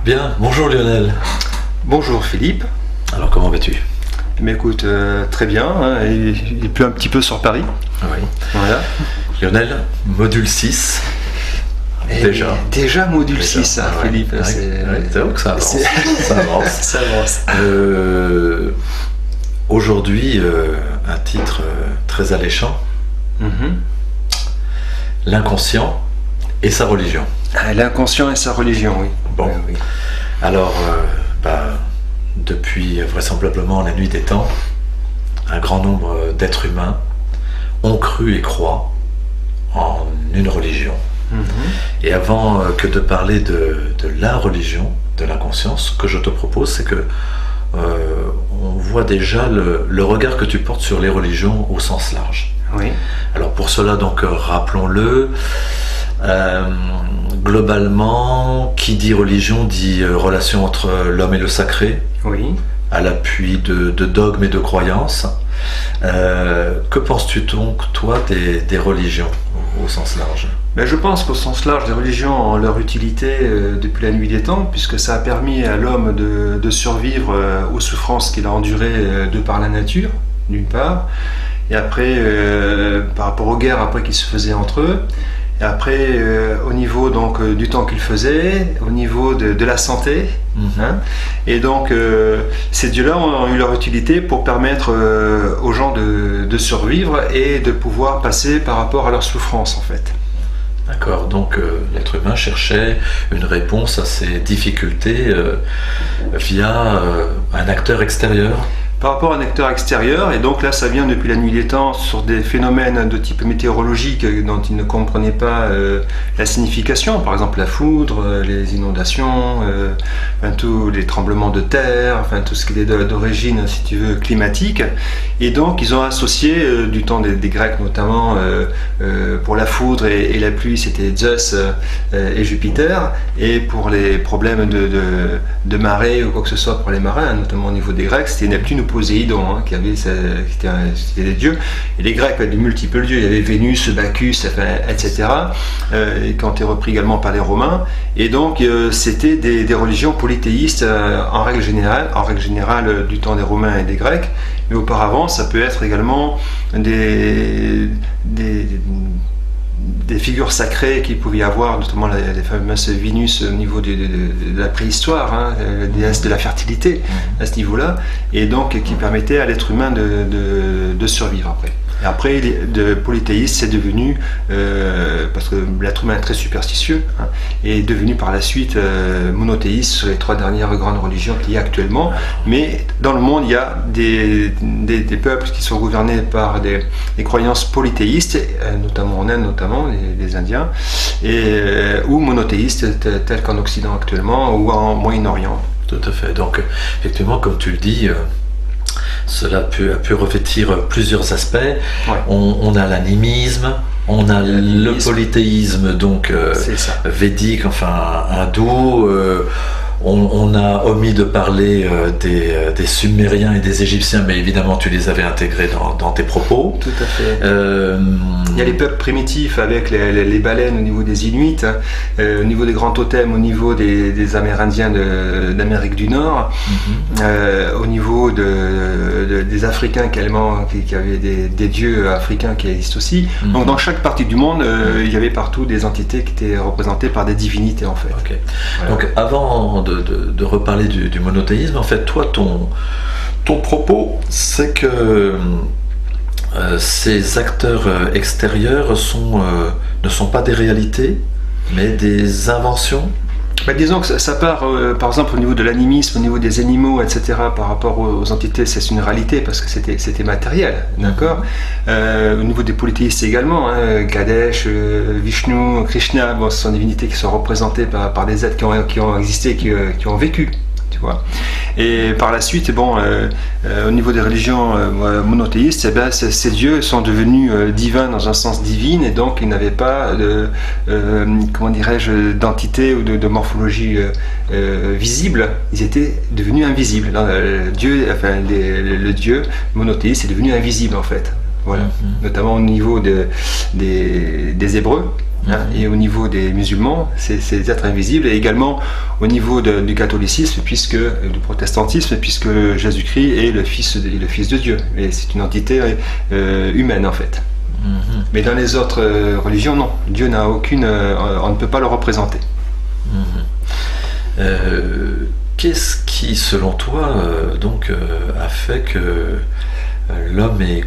Bien, bonjour Lionel. Bonjour Philippe. Alors comment vas-tu? Mais écoute, très bien, hein, il pleut un petit peu sur Paris. Oui. Voilà. Lionel, module 6. Déjà module 6, hein, ouais, Philippe. Ouais, c'est vrai que ça avance. Ça avance. Ça avance. Aujourd'hui, un titre très alléchant. Mhm. L'inconscient et sa religion. Ah, l'inconscient et sa religion, oui. Bon. Oui. Alors, depuis vraisemblablement la nuit des temps, un grand nombre d'êtres humains ont cru et croient en une religion. Mhm. Et avant que de parler de la religion, de l'inconscience, ce que je te propose, c'est que on voit déjà le regard que tu portes sur les religions au sens large. Oui. Alors pour cela, donc, rappelons-le, globalement, qui dit religion dit relation entre l'homme et le sacré, Oui. à l'appui de dogmes et de croyances. Que penses-tu donc, toi, des religions au sens large? Ben, je pense qu'au sens large, les religions ont leur utilité depuis la nuit des temps, puisque ça a permis à l'homme de survivre aux souffrances qu'il a endurées de par la nature, d'une part, et après, par rapport aux guerres après qui se faisaient entre eux, et après, au niveau donc, du temps qu'ils faisaient, au niveau de la santé, hein, et donc ces dieux-là ont eu leur utilité pour permettre aux gens de survivre et de pouvoir passer par rapport à leurs souffrances en fait. D'accord, donc l'être humain cherchait une réponse à ses difficultés via un acteur extérieur. Par rapport à un acteur extérieur, et donc là ça vient depuis la nuit des temps sur des phénomènes de type météorologique dont ils ne comprenaient pas la signification, par exemple la foudre, les inondations, tous les tremblements de terre, enfin tout ce qui est d'origine, si tu veux, climatique. Et donc ils ont associé, du temps des Grecs notamment, pour la foudre et la pluie c'était Zeus et Jupiter, et pour les problèmes de marée ou quoi que ce soit pour les marins, notamment au niveau des Grecs, c'était Neptune ou Poséidon, hein, qui étaient des dieux. Et les Grecs avaient de multiples dieux, il y avait Vénus, Bacchus, enfin, etc., et qui ont été repris également par les Romains. Et donc c'était des religions polythéistes en règle générale du temps des Romains et des Grecs, mais auparavant ça peut être également des figures sacrées qu'il pouvait y avoir, notamment les fameuses Vénus au niveau de la préhistoire, hein, la déesse de la fertilité à ce niveau-là, et donc qui permettait à l'être humain de survivre après. Et après, de polythéiste, c'est devenu, parce que l'être humain est très superstitieux, hein, est devenu par la suite monothéiste sur les 3 dernières grandes religions qu'il y a actuellement. Mais dans le monde, il y a des peuples qui sont gouvernés par des croyances polythéistes, notamment en Inde, notamment les Indiens, ou monothéistes, tels qu'en Occident actuellement, ou en Moyen-Orient. Tout à fait. Donc, effectivement, comme tu le dis, cela a pu revêtir plusieurs aspects. Ouais. On a l'animisme, on a le polythéisme, donc védique, enfin hindou. On a omis de parler des Sumériens et des Égyptiens, mais évidemment tu les avais intégrés dans tes propos. Tout à fait. Il y a les peuples primitifs avec les baleines au niveau des Inuits, hein, au niveau des grands totems, au niveau des Amérindiens d'Amérique du Nord, au niveau des Africains qui avaient des dieux africains qui existent aussi. Donc dans chaque partie du monde, il y avait partout des entités qui étaient représentées par des divinités en fait. Okay. Voilà. Donc avant de reparler du monothéisme, en fait, toi, ton propos, c'est que ces acteurs extérieurs ne sont pas des réalités, mais des inventions. Disons que ça part, par exemple, au niveau de l'animisme, au niveau des animaux, etc., par rapport aux entités, c'est une réalité parce que c'était matériel, d'accord. Au niveau des polythéistes également, hein, Ganesh, Vishnu, Krishna, bon, ce sont des divinités qui sont représentées par des êtres qui ont existé, qui ont vécu. Tu vois. Et par la suite, au niveau des religions monothéistes, ces dieux sont devenus divins dans un sens divin, et donc ils n'avaient pas d'entité ou de morphologie visible. Ils étaient devenus invisibles. Le dieu monothéiste est devenu invisible en fait. voilà. Notamment au niveau des Hébreux. Et au niveau des musulmans, c'est des êtres invisibles, et également au niveau du catholicisme, du protestantisme, puisque Jésus-Christ est le Fils de Dieu, et c'est une entité humaine en fait. Mais dans les autres religions, non, Dieu n'a aucune, on ne peut pas le représenter. Qu'est-ce qui, selon toi, a fait que l'homme ait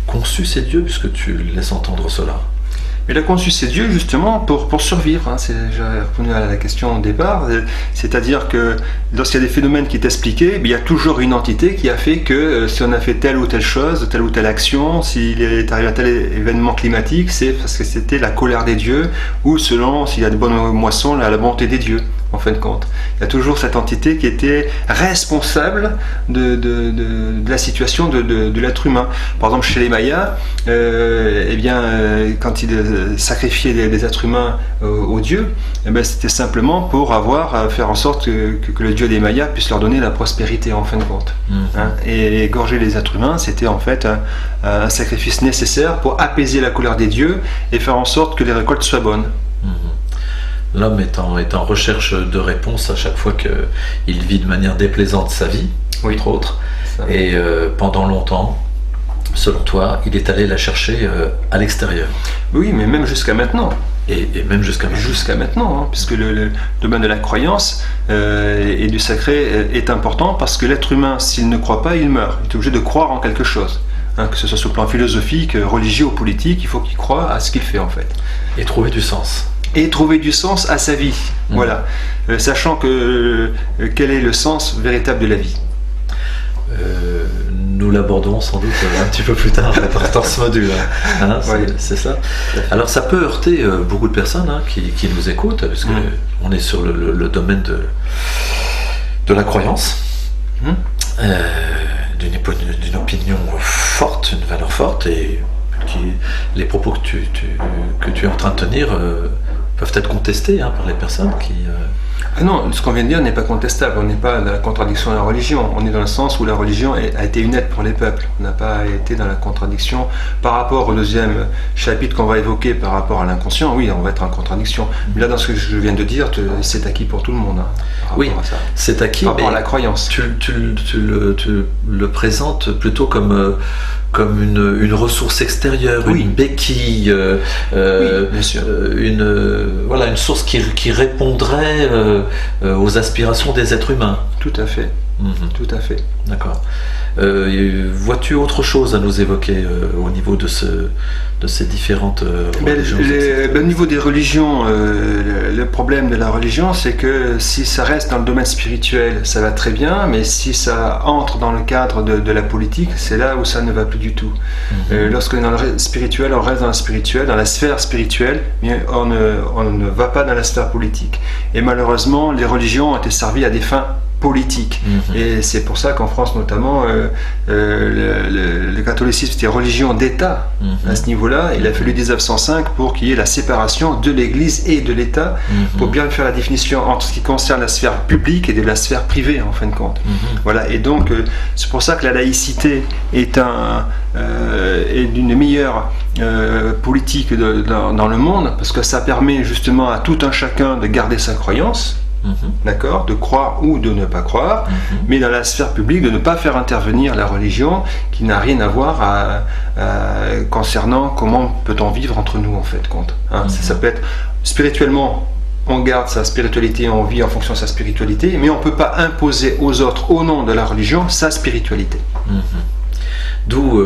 conçu ces dieux, puisque tu laisses entendre cela? Il a conçu ces dieux justement pour survivre. J'ai répondu à la question au départ. C'est-à-dire que lorsqu'il y a des phénomènes qui est expliqués, il y a toujours une entité qui a fait que si on a fait telle ou telle chose, telle ou telle action, s'il est arrivé à tel événement climatique, c'est parce que c'était la colère des dieux, ou selon s'il y a de bonnes moissons, la bonté des dieux. En fin de compte, il y a toujours cette entité qui était responsable de la situation de l'être humain. Par exemple, chez les Mayas, quand ils sacrifiaient des êtres humains aux dieux, c'était simplement pour faire en sorte que le dieu des Mayas puisse leur donner la prospérité en fin de compte. Et égorger les êtres humains, c'était en fait un sacrifice nécessaire pour apaiser la colère des dieux et faire en sorte que les récoltes soient bonnes. L'homme est en recherche de réponse à chaque fois qu'il vit de manière déplaisante sa vie, entre autres. Et pendant longtemps, selon toi, il est allé la chercher à l'extérieur. Oui, mais même jusqu'à maintenant. Et même jusqu'à maintenant. Jusqu'à maintenant, puisque le domaine de la croyance et du sacré est important, parce que l'être humain, s'il ne croit pas, il meurt. Il est obligé de croire en quelque chose. Que ce soit sur le plan philosophique, religieux ou politique, il faut qu'il croie à ce qu'il fait en fait. Et trouver du sens. Et trouver du sens à sa vie, voilà. Sachant que quel est le sens véritable de la vie. Nous l'aborderons sans doute un petit peu plus tard dans ce module. C'est ça. Alors ça peut heurter beaucoup de personnes qui nous écoutent, parce qu'on est sur le domaine de la croyance, d'une opinion forte, une valeur forte, et les propos que tu es en train de tenir peuvent être contestés par les personnes qui... Non, ce qu'on vient de dire n'est pas contestable. On n'est pas dans la contradiction de la religion. On est dans le sens où la religion a été une aide pour les peuples. On n'a pas été dans la contradiction. Par rapport au deuxième chapitre qu'on va évoquer par rapport à l'inconscient, oui, on va être en contradiction. Mais là, dans ce que je viens de dire, c'est acquis pour tout le monde. Oui, c'est acquis, par rapport à la croyance. Tu le présentes plutôt comme une ressource extérieure, une béquille, bien sûr. une source qui répondrait aux aspirations des êtres humains. Tout à fait. Tout à fait. D'accord. Vois-tu autre chose à nous évoquer au niveau de ces différentes religions? Au niveau des religions, le problème de la religion, c'est que si ça reste dans le domaine spirituel, ça va très bien, mais si ça entre dans le cadre de la politique, c'est là où ça ne va plus du tout. Lorsqu'on est dans le spirituel, on reste dans le spirituel, dans la sphère spirituelle, mais on ne va pas dans la sphère politique. Et malheureusement, les religions ont été servies à des fins politique. Et c'est pour ça qu'en France notamment le catholicisme était religion d'État à ce niveau-là. Il a fallu 1905 pour qu'il y ait la séparation de l'Église et de l'État pour bien faire la définition entre ce qui concerne la sphère publique et de la sphère privée en fin de compte. Voilà. Et donc c'est pour ça que la laïcité est d'une meilleure politique dans le monde, parce que ça permet justement à tout un chacun de garder sa croyance. D'accord, de croire ou de ne pas croire, mais dans la sphère publique de ne pas faire intervenir la religion qui n'a rien à voir concernant comment peut-on vivre entre nous en fait compte. Ça peut être spirituellement, on garde sa spiritualité, on vit en fonction de sa spiritualité, mais on ne peut pas imposer aux autres au nom de la religion sa spiritualité. D'où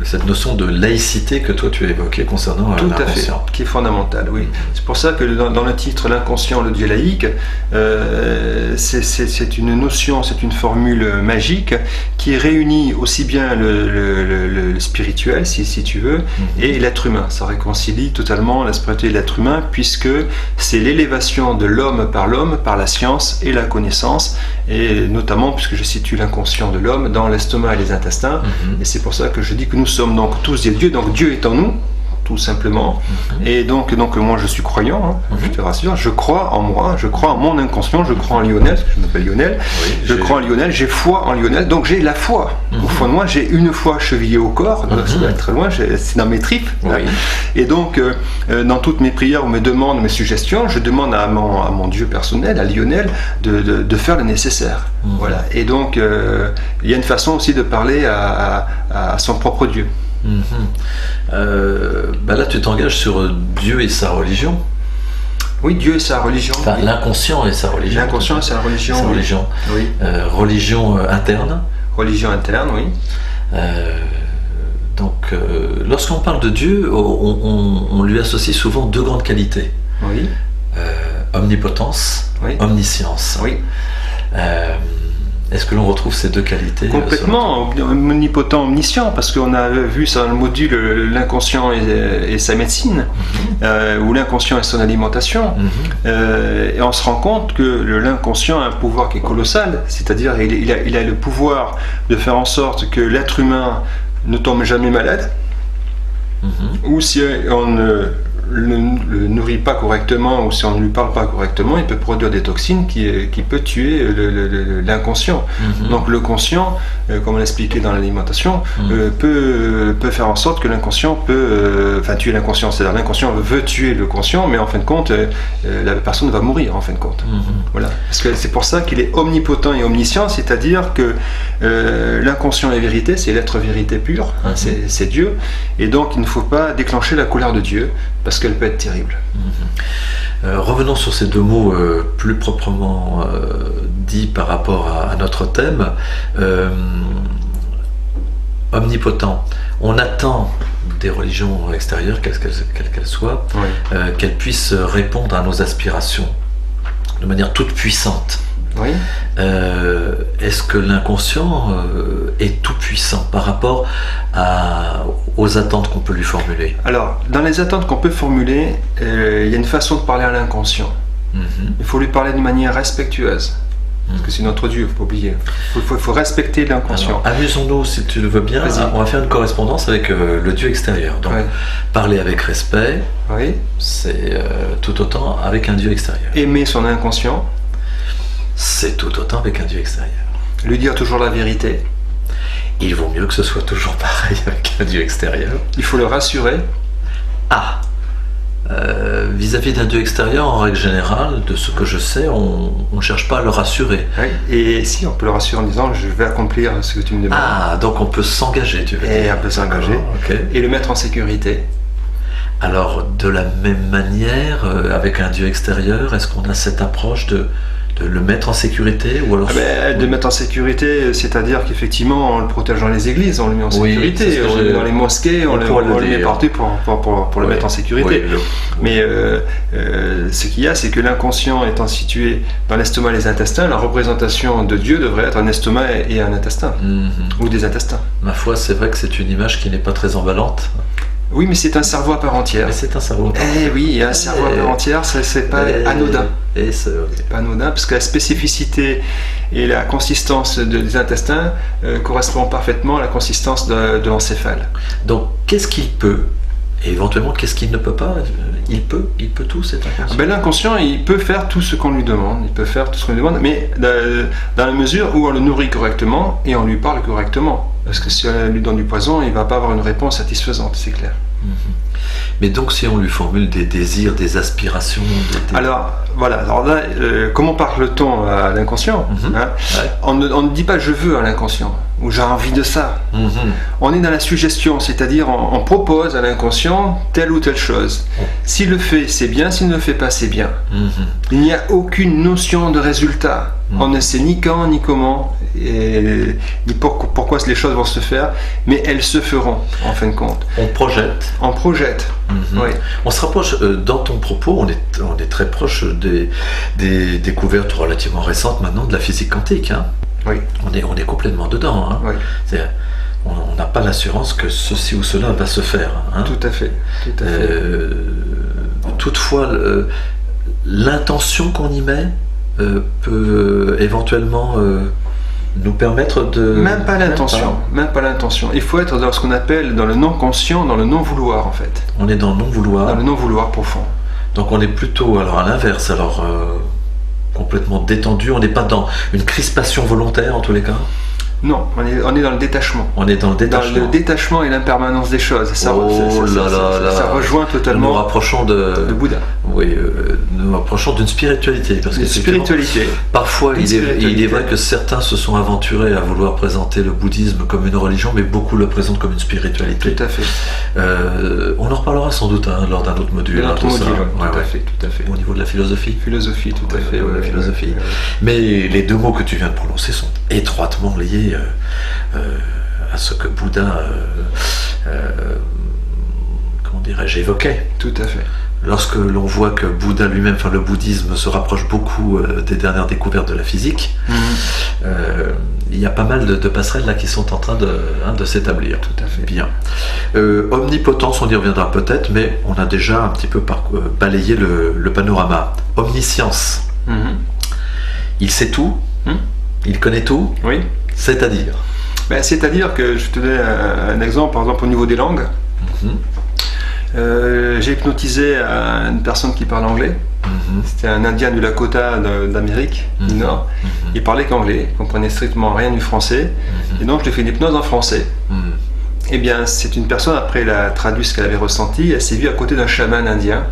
cette notion de laïcité que toi tu as évoquée concernant l'inconscient. Tout à fait, qui est fondamentale, oui. C'est pour ça que dans le titre L'inconscient, le Dieu laïque, c'est une notion, c'est une formule magique qui réunit aussi bien le spirituel, si tu veux, et l'être humain. Ça réconcilie totalement la spiritualité de l'être humain, puisque c'est l'élévation de l'homme par la science et la connaissance, et notamment puisque je situe l'inconscient de l'homme dans l'estomac et les intestins, et c'est pour ça que je dis que nous sommes donc tous des dieux, donc Dieu est en nous, tout simplement. Et donc moi je suis croyant, je te rassure, je crois en moi, je crois en mon inconscient, je crois en Lionel, parce que je m'appelle Lionel, je crois en Lionel, j'ai foi en Lionel, donc j'ai la foi. Au fond de moi, j'ai une foi chevillée au corps, donc ça doit être très loin, c'est dans mes tripes. Et donc, dans toutes mes prières ou mes demandes, mes suggestions, je demande à mon Dieu personnel, à Lionel, de faire le nécessaire. Voilà. Et donc, il y a une façon aussi de parler à son propre Dieu. Là, tu t'engages sur Dieu et sa religion. Oui, Dieu et sa religion. Enfin, l'inconscient et sa religion. L'inconscient et sa religion. Sa religion. Oui. Religion interne. Religion interne, oui. Donc, lorsqu'on parle de Dieu, on lui associe souvent deux grandes qualités. Oui. Omnipotence, omniscience. Oui. Est-ce que l'on retrouve ces deux qualités? Complètement, omnipotent, omniscient, parce qu'on a vu ça dans le module l'inconscient et sa médecine, ou l'inconscient et son alimentation, et on se rend compte que l'inconscient a un pouvoir qui est colossal, c'est-à-dire il a le pouvoir de faire en sorte que l'être humain ne tombe jamais malade, ou si on ne le nourrit pas correctement ou si on ne lui parle pas correctement, il peut produire des toxines qui peut tuer l'inconscient. Donc le conscient, comme on l'a expliqué dans l'alimentation, peut faire en sorte que l'inconscient peut tuer l'inconscient. C'est-à-dire l'inconscient veut tuer le conscient, mais en fin de compte, la personne va mourir en fin de compte. Voilà. Parce que c'est pour ça qu'il est omnipotent et omniscient, c'est-à-dire que l'inconscient est vérité, c'est l'être vérité pure, c'est Dieu, et donc il ne faut pas déclencher la colère de Dieu, parce qu'elle peut être terrible. Revenons sur ces deux mots plus proprement dits par rapport à notre thème. Omnipotent. On attend des religions extérieures, quelles qu'elles soient, qu'elles puissent répondre à nos aspirations de manière toute puissante. Oui. Est-ce que l'inconscient est tout puissant par rapport aux attentes qu'on peut lui formuler? Alors, dans les attentes qu'on peut formuler, il y a une façon de parler à l'inconscient. Il faut lui parler d'une manière respectueuse. Parce que c'est notre Dieu, il ne faut pas oublier. Il faut respecter l'inconscient. Amusons-nous, si tu le veux bien. On va faire une correspondance avec le Dieu extérieur. Donc, parler avec respect, c'est tout autant avec un Dieu extérieur. Aimer son inconscient, c'est tout autant avec un Dieu extérieur. Lui dire toujours la vérité. Il vaut mieux que ce soit toujours pareil avec un Dieu extérieur. Il faut le rassurer. Vis-à-vis d'un Dieu extérieur, en règle générale, de ce que je sais, on ne cherche pas à le rassurer. Et si, on peut le rassurer en disant « je vais accomplir ce que tu me demandes ». Donc on peut s'engager, tu veux dire. Et on peut s'engager, et le mettre en sécurité. Alors, de la même manière, avec un Dieu extérieur, est-ce qu'on a cette approche de le mettre en sécurité ou alors... De mettre en sécurité, c'est-à-dire qu'effectivement on le protège dans les églises, on le met en sécurité, on le met dans les mosquées, on le met partout pour le mettre en sécurité. Mais ce qu'il y a, c'est que l'inconscient étant situé dans l'estomac et les intestins, la représentation de Dieu devrait être un estomac et un intestin, ou des intestins. Ma foi, c'est vrai que c'est une image qui n'est pas très emballante. Oui, mais c'est un cerveau à part entière. Mais c'est un cerveau à part entière. Oui, un cerveau à part entière, c'est pas anodin. C'est pas anodin, parce que la spécificité et la consistance des intestins correspondent parfaitement à la consistance de l'encéphale. Donc, qu'est-ce qu'il peut? Et éventuellement, qu'est-ce qu'il ne peut pas? Il peut tout, cet inconscient. L'inconscient, il peut faire tout ce qu'on lui demande. Il peut faire tout ce qu'on lui demande, mais dans la mesure où on le nourrit correctement et on lui parle correctement. Parce que si on lui donne du poison, il ne va pas avoir une réponse satisfaisante, c'est clair. Mais donc, si on lui formule des désirs, des aspirations... Alors, voilà. Alors là, comment parle-t-on à l'inconscient? On ne dit pas « je veux » à l'inconscient, ou « j'ai envie de ça ». On est dans la suggestion, c'est-à-dire on propose à l'inconscient telle ou telle chose. S'il le fait, c'est bien. S'il ne le fait pas, c'est bien. Il n'y a aucune notion de résultat. On ne sait ni quand, ni comment, ni pourquoi les choses vont se faire, mais elles se feront, en fin de compte. On projette. On projette. Oui. On se rapproche, dans ton propos, on est très proche des découvertes relativement récentes maintenant de la physique quantique. Oui. On est complètement dedans. Oui. On n'a pas l'assurance que ceci ou cela va se faire. Tout à fait. Tout à fait. Toutefois, l'intention qu'on y met peut éventuellement nous permettre de... Même pas l'intention. Il faut être dans ce qu'on appelle dans le non-conscient, dans le non-vouloir en fait. On est dans le non-vouloir. Dans le non-vouloir profond. Donc on est plutôt alors à l'inverse, alors complètement détendu, on n'est pas dans une crispation volontaire en tous les cas. Non, on est dans le détachement. On est dans le détachement. Dans le détachement et l'impermanence des choses. Ça rejoint totalement. Nous nous rapprochons de Bouddha. Oui, nous nous rapprochons d'une spiritualité. Parce que spiritualité. Parfois, il est vrai que certains se sont aventurés à vouloir présenter le bouddhisme comme une religion, mais beaucoup le présentent comme une spiritualité. Tout à fait. On en reparlera sans doute lors d'un autre module. Tout à fait. Au niveau de la philosophie. Philosophie, tout à fait. La philosophie. Mais les deux mots que tu viens de prononcer sont étroitement liés à ce que Bouddha, comment dirais-je, évoquait. Tout à fait. Lorsque l'on voit que Bouddha lui-même, le bouddhisme se rapproche beaucoup des dernières découvertes de la physique, il y a pas mal de passerelles là qui sont en train de s'établir. Tout à fait. Bien. Omnipotence, on y reviendra peut-être, mais on a déjà un petit peu balayé le panorama. Omniscience. Il sait tout. Il connaît tout. Oui. C'est-à-dire c'est-à-dire que je te donne un exemple, par exemple au niveau des langues. J'ai hypnotisé une personne qui parle anglais. C'était un Indien du Lakota d'Amérique du Nord. Il parlait qu'anglais, il comprenait strictement rien du français. Et donc je lui ai fait une hypnose en français. Eh bien, c'est une personne, après elle a traduit ce qu'elle avait ressenti, elle s'est vue à côté d'un chaman indien.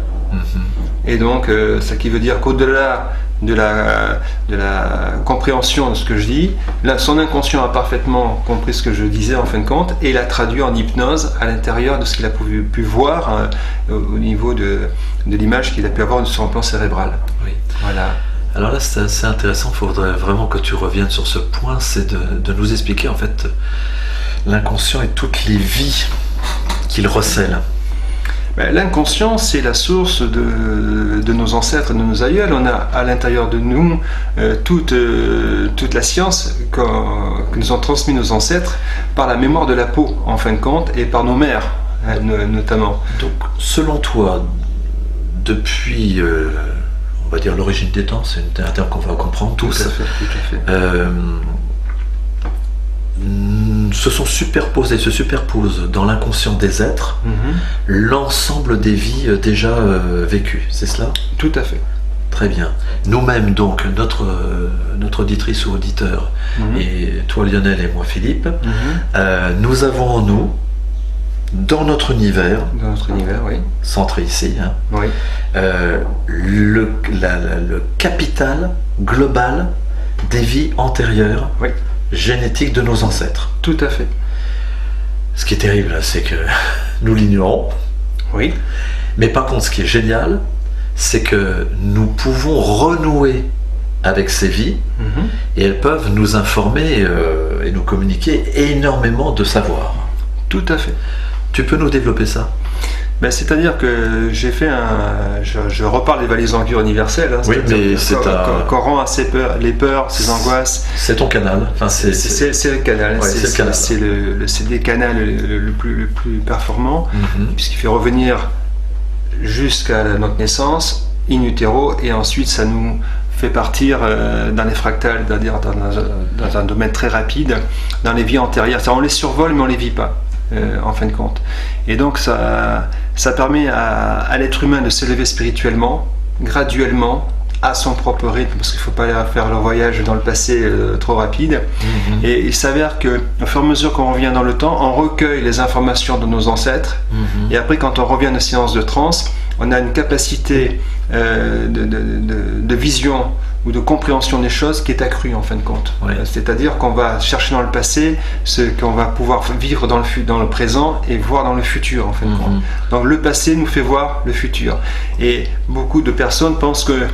Et donc, ça qui veut dire qu'au-delà de la compréhension de ce que je dis, son inconscient a parfaitement compris ce que je disais en fin de compte, et il a traduit en hypnose à l'intérieur de ce qu'il a pu voir au niveau de l'image qu'il a pu avoir sur un plan cérébral. Oui. Voilà. Alors là, c'est assez intéressant, il faudrait vraiment que tu reviennes sur ce point, c'est de nous expliquer en fait l'inconscient et toutes les vies qu'il recèle. L'inconscient, c'est la source de nos ancêtres, de nos aïeuls. On a à l'intérieur de nous toute la science que nous ont transmis nos ancêtres par la mémoire de la peau, en fin de compte, et par nos mères, notamment. Donc, selon toi, depuis, on va dire l'origine des temps, c'est un terme qu'on va comprendre tous. Tout à fait. Se superposent dans l'inconscient des êtres l'ensemble des vies déjà vécues, c'est cela ? Tout à fait. Très bien. Nous-mêmes donc, notre auditrice ou auditeur, et toi Lionel et moi Philippe, nous avons en nous, dans notre univers, oui. Centré ici, oui. le capital global des vies antérieures, oui, génétiques de nos ancêtres. Tout à fait. Ce qui est terrible, c'est que nous l'ignorons. Oui. Mais par contre, ce qui est génial, c'est que nous pouvons renouer avec ces vies et elles peuvent nous informer et nous communiquer énormément de savoir. Tout à fait. Tu peux nous développer ça ? C'est-à-dire que j'ai fait je reparle des valises en cure universelles. Oui, mais c'est qu'on rend à les peurs, ces angoisses. C'est ton canal. Enfin, c'est le canal. Ouais, c'est des canaux le plus performant, puisqu'il fait revenir jusqu'à notre naissance, in utero, et ensuite ça nous fait partir dans les fractales, c'est-à-dire dans un domaine très rapide, dans les vies antérieures. On les survole, mais on ne les vit pas. En fin de compte. Et donc ça permet à l'être humain de s'élever spirituellement, graduellement, à son propre rythme, parce qu'il ne faut pas faire le voyage dans le passé trop rapide. Et il s'avère qu'au fur et à mesure qu'on revient dans le temps, on recueille les informations de nos ancêtres, et après quand on revient de séance de transe, on a une capacité de vision ou de compréhension des choses qui est accrue en fin de compte. Oui. C'est-à-dire qu'on va chercher dans le passé ce qu'on va pouvoir vivre dans le présent et voir dans le futur en fin de compte. Donc le passé nous fait voir le futur. Et beaucoup de personnes pensent que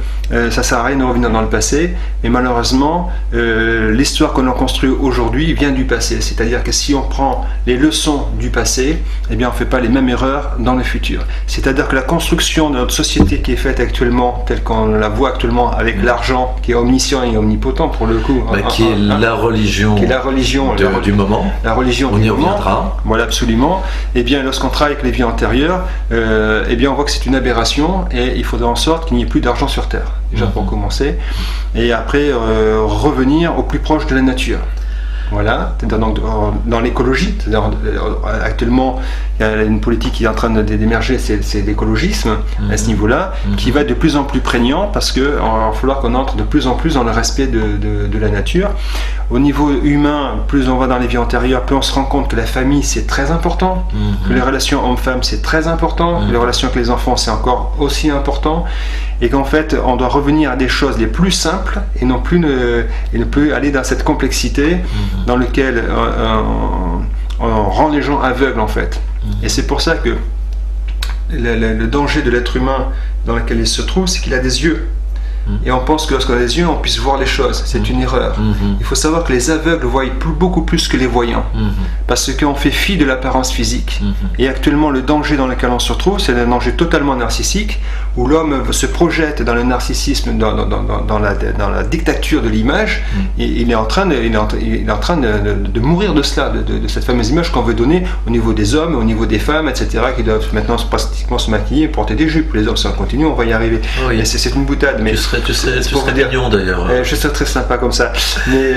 ça sert à rien de revenir dans le passé, mais malheureusement l'histoire que l'on construit aujourd'hui vient du passé. C'est-à-dire que si on prend les leçons du passé, eh bien on ne fait pas les mêmes erreurs dans le futur. C'est-à-dire que la construction de notre société qui est faite actuellement, telle qu'on la voit actuellement avec l'argent, qui est omniscient et omnipotent pour le coup, qui est la religion du moment. La religion on du y moment. Reviendra. Voilà, absolument. Et bien, lorsqu'on travaille avec les vies antérieures, eh bien, on voit que c'est une aberration et il faudrait en sorte qu'il n'y ait plus d'argent sur Terre, déjà pour commencer, et après revenir au plus proche de la nature. Voilà, dans l'écologie, actuellement il y a une politique qui est en train d'émerger, c'est l'écologisme à ce niveau-là, qui va être de plus en plus prégnant parce qu'il va falloir qu'on entre de plus en plus dans le respect de la nature. Au niveau humain, plus on va dans les vies antérieures, plus on se rend compte que la famille c'est très important, que les relations hommes-femmes c'est très important, que les relations avec les enfants c'est encore aussi important, et qu'en fait on doit revenir à des choses les plus simples et ne plus aller dans cette complexité dans laquelle on rend les gens aveugles en fait. Et c'est pour ça que le danger de l'être humain dans lequel il se trouve, c'est qu'il a des yeux. Et on pense que lorsqu'on a des yeux, on puisse voir les choses. C'est une erreur. Il faut savoir que les aveugles voient beaucoup plus que les voyants. Parce qu'on fait fi de l'apparence physique. Et actuellement, le danger dans lequel on se retrouve, c'est un danger totalement narcissique, où l'homme se projette dans le narcissisme, dans la dictature de l'image. Et il est en train de mourir de cela, de cette fameuse image qu'on veut donner au niveau des hommes, au niveau des femmes, etc., qui doivent maintenant pratiquement se maquiller et porter des jupes. Les hommes, si on continue, on va y arriver. Oui. Et c'est une boutade. Mais tu serais mignon d'ailleurs. Je serais très sympa comme ça. Mais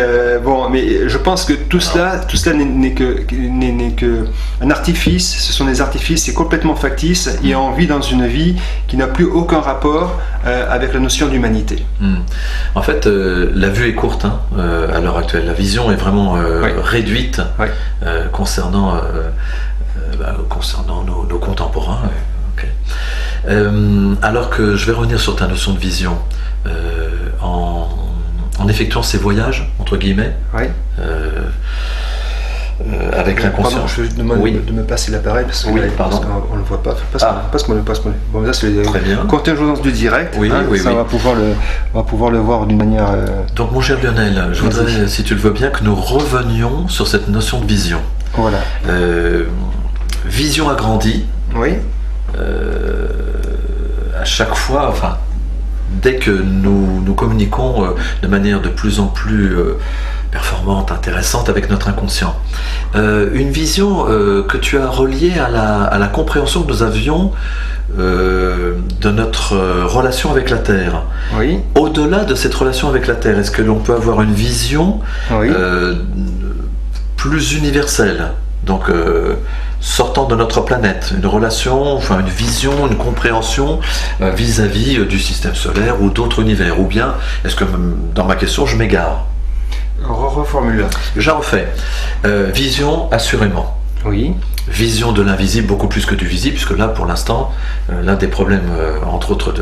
mais je pense que tout cela n'est que un artifice. Ce sont des artifices, c'est complètement factice. Et on vit dans une vie qui n'a plus aucun rapport avec la notion d'humanité. En fait, la vue est courte à l'heure actuelle. La vision est vraiment réduite concernant nos contemporains. Alors que je vais revenir sur ta notion de vision en effectuant ces voyages entre guillemets avec l'inconscient. Pardon, je demande de me passer l'appareil parce qu'on ne le voit pas. Passe-moi. Bon, là, c'est très bien. Contingence du direct. On va pouvoir le voir d'une manière. Donc, mon cher Lionel, je voudrais, si tu le veux bien, que nous revenions sur cette notion de vision. Voilà. Vision agrandie. Oui. À chaque fois, dès que nous communiquons de manière de plus en plus performante, intéressante avec notre inconscient. Une vision que tu as reliée à la compréhension que nous avions de notre relation avec la Terre. Oui. Au-delà de cette relation avec la Terre, est-ce que l'on peut avoir une vision plus universelle, donc sortant de notre planète, une relation, une vision, une compréhension vis-à-vis du système solaire ou d'autres univers, ou bien est-ce que dans ma question je m'égare? Reformule. J'en refais. Vision, assurément. Oui. Vision de l'invisible beaucoup plus que du visible, puisque là, pour l'instant, l'un des problèmes, entre autres,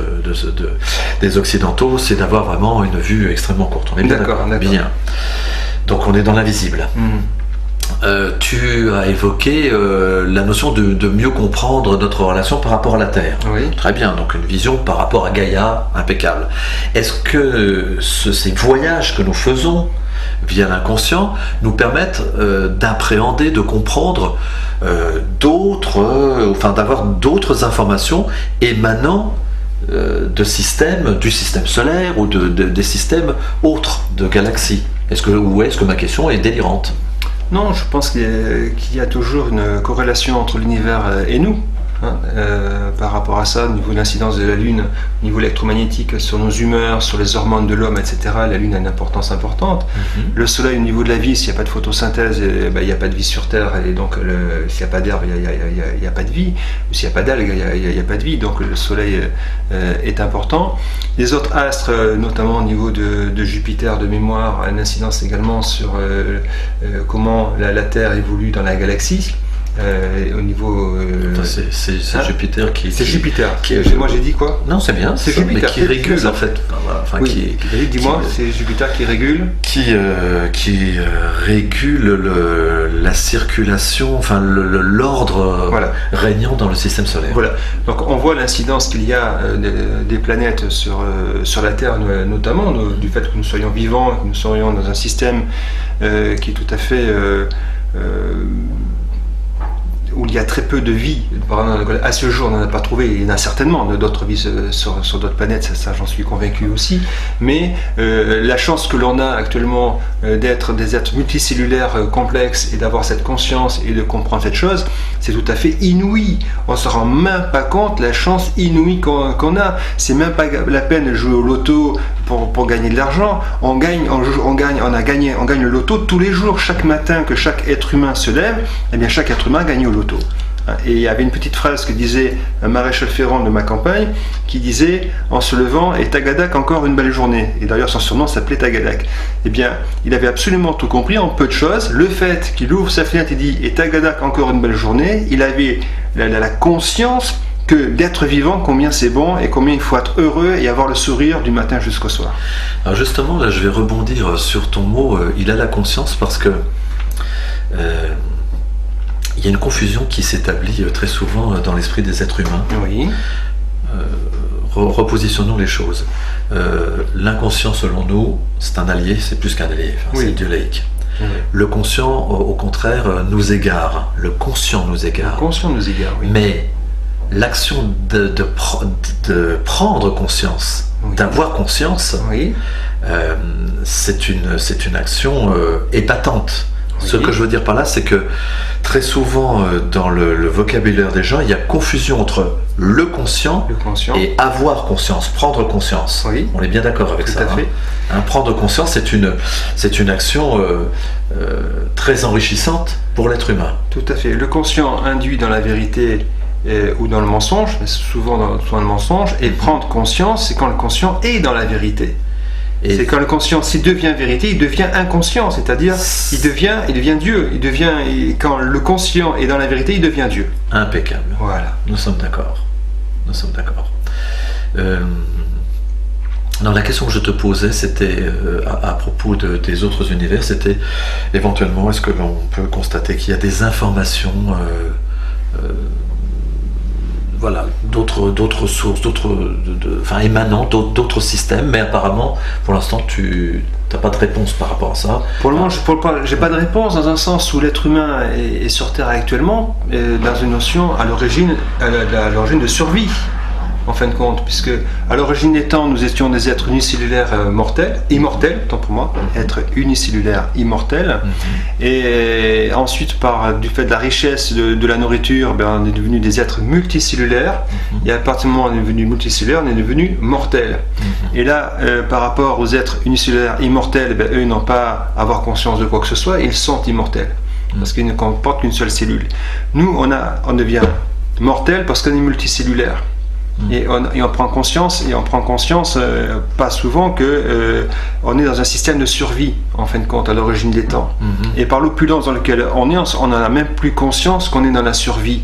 des Occidentaux, c'est d'avoir vraiment une vue extrêmement courte. On est bien d'accord. Bien. Donc on est dans l'invisible. Tu as évoqué la notion de mieux comprendre notre relation par rapport à la Terre. Oui. Très bien, donc une vision par rapport à Gaïa impeccable. Est-ce que ces voyages que nous faisons via l'inconscient nous permettent d'appréhender, de comprendre d'avoir d'autres informations émanant du système solaire ou des systèmes autres de galaxies? Ou est-ce que ma question est délirante? Non, je pense qu'il y a toujours une corrélation entre l'univers et nous. Par rapport à ça, au niveau de l'incidence de la Lune, au niveau électromagnétique, sur nos humeurs, sur les hormones de l'homme, etc., la Lune a une importance importante. Le Soleil, au niveau de la vie, s'il n'y a pas de photosynthèse, il n'y a pas de vie sur Terre, et donc s'il n'y a pas d'herbe, il n'y a pas de vie, ou s'il n'y a pas d'algues, il n'y a pas de vie, donc le Soleil est important. Les autres astres, notamment au niveau de Jupiter, de mémoire, a une incidence également sur comment la Terre évolue dans la galaxie. Au niveau. C'est Jupiter qui. C'est Jupiter. Moi j'ai dit quoi? Non, c'est bien. C'est Jupiter. Mais qui régule en fait. Dis-moi, c'est Jupiter qui régule. Qui régule la circulation, l'ordre régnant dans le système solaire. Voilà. Donc on voit l'incidence qu'il y a des planètes sur la Terre, notamment du fait que nous soyons vivants, que nous soyons dans un système qui est tout à fait. Où il y a très peu de vie. À ce jour, on n'en a pas trouvé. Il y en a certainement d'autres vies sur d'autres planètes, ça j'en suis convaincu aussi. Mais la chance que l'on a actuellement d'être des êtres multicellulaires complexes et d'avoir cette conscience et de comprendre cette chose, c'est tout à fait inouï. On ne se rend même pas compte la chance inouïe qu'on a. C'est même pas la peine de jouer au loto pour gagner de l'argent. On gagne le loto tous les jours. Chaque matin que chaque être humain se lève, eh bien chaque être humain gagne au loto. Et il y avait une petite phrase que disait un maréchal ferrant de ma campagne, qui disait en se levant, et Tagadak encore une belle journée. Et d'ailleurs son surnom s'appelait Tagadak. Eh bien, il avait absolument tout compris en peu de choses. Le fait qu'il ouvre sa fenêtre et dit, et Tagadak encore une belle journée, il avait la conscience que d'être vivant, combien c'est bon et combien il faut être heureux et avoir le sourire du matin jusqu'au soir. Alors justement, là je vais rebondir sur ton mot, il a la conscience, parce que il y a une confusion qui s'établit très souvent dans l'esprit des êtres humains. Oui. Repositionnons les choses. L'inconscient, selon nous, c'est un allié, c'est plus qu'un allié, oui. C'est Dieu laïque. Oui. Le conscient, au contraire, nous égare. Le conscient nous égare. Le conscient nous égare, oui. Mais l'action de prendre conscience, oui. D'avoir conscience, oui. C'est une action épatante. Oui. Ce que je veux dire par là, c'est que très souvent dans le vocabulaire des gens, il y a confusion entre le conscient et avoir conscience, prendre conscience. Oui. On est bien d'accord avec ça. Tout à fait. Prendre conscience, c'est une action très enrichissante pour l'être humain. Tout à fait. Le conscient induit dans la vérité ou dans le mensonge, mais souvent dans le mensonge, et prendre conscience, c'est quand le conscient est dans la vérité. Et c'est quand le conscient s'il devient vérité, il devient inconscient, c'est-à-dire il devient Dieu. Quand le conscient est dans la vérité, il devient Dieu. Impeccable. Voilà. Nous sommes d'accord. Non, la question que je te posais, c'était à propos des autres univers, c'était éventuellement, est-ce que l'on peut constater qu'il y a des informations voilà, d'autres sources, émanant d'autres systèmes, mais apparemment, pour l'instant, tu n'as pas de réponse par rapport à ça. Pour le moment, je n'ai pas de réponse, dans un sens où l'être humain est sur Terre actuellement, dans une notion à l'origine de survie, en fin de compte, puisque à l'origine des temps, nous étions des êtres unicellulaires immortels, tant pour moi, être unicellulaire immortel, et ensuite, du fait de la richesse de la nourriture, on est devenu des êtres multicellulaires, et à partir du moment où on est devenu multicellulaire, on est devenu mortel. Et là, par rapport aux êtres unicellulaires immortels, eux n'ont pas à avoir conscience de quoi que ce soit, ils sont immortels, parce qu'ils ne comportent qu'une seule cellule. Nous, on devient mortel parce qu'on est multicellulaire. Et on prend conscience, pas souvent, que on est dans un système de survie, en fin de compte, à l'origine des temps. Et par l'opulence dans laquelle on est, on n'en a même plus conscience qu'on est dans la survie.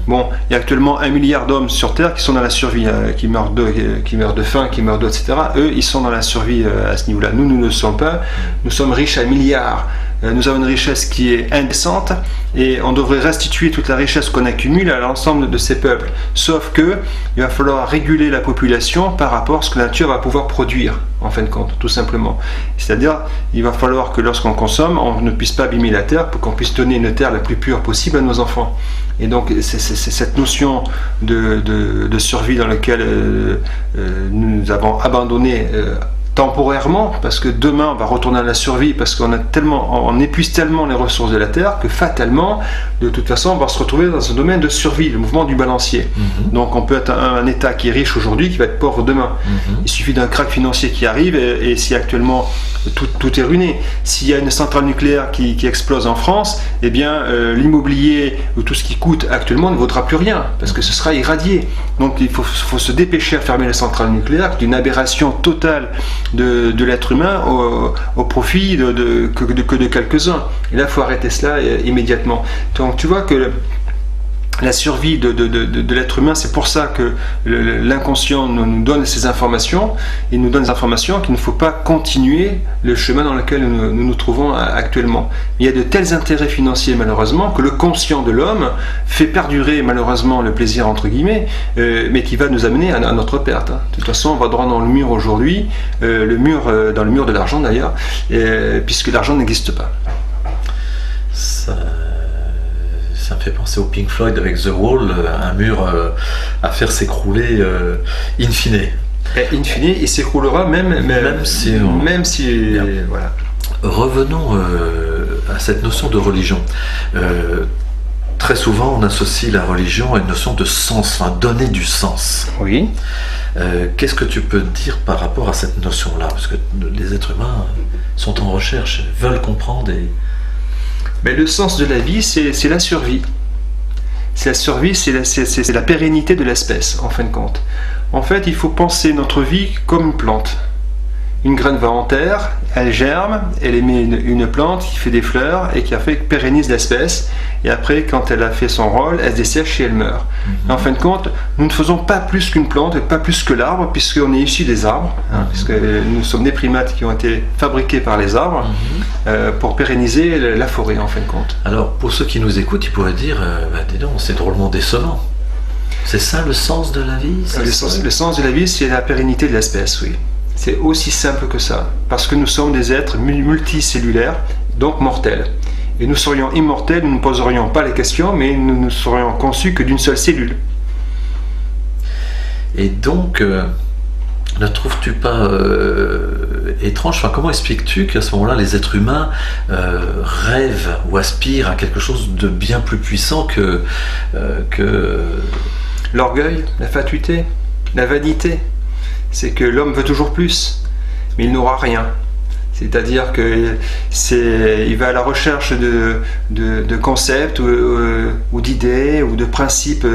Bon, il y a actuellement 1 milliard d'hommes sur Terre qui sont dans la survie, qui meurent de faim, qui meurent d'eau, etc. Eux, ils sont dans la survie à ce niveau-là. Nous ne le sommes pas. Nous sommes riches à milliards. Nous avons une richesse qui est indécente et on devrait restituer toute la richesse qu'on accumule à l'ensemble de ces peuples. Sauf que il va falloir réguler la population par rapport à ce que la nature va pouvoir produire, en fin de compte, tout simplement. C'est-à-dire, il va falloir que lorsqu'on consomme, on ne puisse pas abîmer la terre pour qu'on puisse donner une terre la plus pure possible à nos enfants. Et donc, c'est cette notion de survie dans laquelle nous avons abandonné temporairement, parce que demain on va retourner à la survie, parce on épuise tellement les ressources de la Terre que fatalement, de toute façon, on va se retrouver dans un domaine de survie, le mouvement du balancier. Donc on peut être un État qui est riche aujourd'hui, qui va être pauvre demain. Il suffit d'un krach financier qui arrive, et si actuellement tout est ruiné. S'il y a une centrale nucléaire qui explose en France, eh bien l'immobilier ou tout ce qui coûte actuellement ne vaudra plus rien, parce que ce sera irradié. Donc il faut se dépêcher à fermer les centrales nucléaires, d'une aberration totale de l'être humain au profit que de quelques-uns. Et là, il faut arrêter cela immédiatement. Donc tu vois que la survie de l'être humain, c'est pour ça que l'inconscient nous donne ces informations. Il nous donne des informations qu'il ne faut pas continuer le chemin dans lequel nous nous trouvons actuellement. Il y a de tels intérêts financiers, malheureusement, que le conscient de l'homme fait perdurer, malheureusement, le plaisir, entre guillemets, mais qui va nous amener à notre perte. De toute façon, on va droit dans le mur aujourd'hui, dans le mur de l'argent d'ailleurs, puisque l'argent n'existe pas. Ça me fait penser au Pink Floyd avec The Wall, un mur à faire s'écrouler in fine. In fine, il s'écroulera même si voilà. Revenons à cette notion de religion. très souvent, on associe la religion à une notion de sens, enfin donner du sens. Oui. Qu'est-ce que tu peux dire par rapport à cette notion-là? Parce que les êtres humains sont en recherche, veulent comprendre. Mais le sens de la vie, c'est la survie. C'est la survie, c'est la pérennité de l'espèce, en fin de compte. En fait, il faut penser notre vie comme une plante. Une graine va en terre, elle germe, elle émet une plante qui fait des fleurs et qui pérennise l'espèce. Et après, quand elle a fait son rôle, elle se dessèche et elle meurt. Et en fin de compte, nous ne faisons pas plus qu'une plante et pas plus que l'arbre, puisqu'on est issu des arbres, puisque nous sommes des primates qui ont été fabriqués par les arbres pour pérenniser la forêt, en fin de compte. Alors, pour ceux qui nous écoutent, ils pourraient dire, dis donc, c'est drôlement décevant. C'est ça le sens de la vie? Le sens de la vie, c'est la pérennité de l'espèce, oui. C'est aussi simple que ça, parce que nous sommes des êtres multicellulaires, donc mortels. Et nous serions immortels, nous ne poserions pas les questions, mais nous ne serions conçus que d'une seule cellule. Et donc, ne trouves-tu pas étrange, comment expliques-tu qu'à ce moment-là, les êtres humains rêvent ou aspirent à quelque chose de bien plus puissant que... L'orgueil, la fatuité, la vanité. C'est que l'homme veut toujours plus, mais il n'aura rien. C'est-à-dire qu'il va à la recherche de concepts ou d'idées ou de principes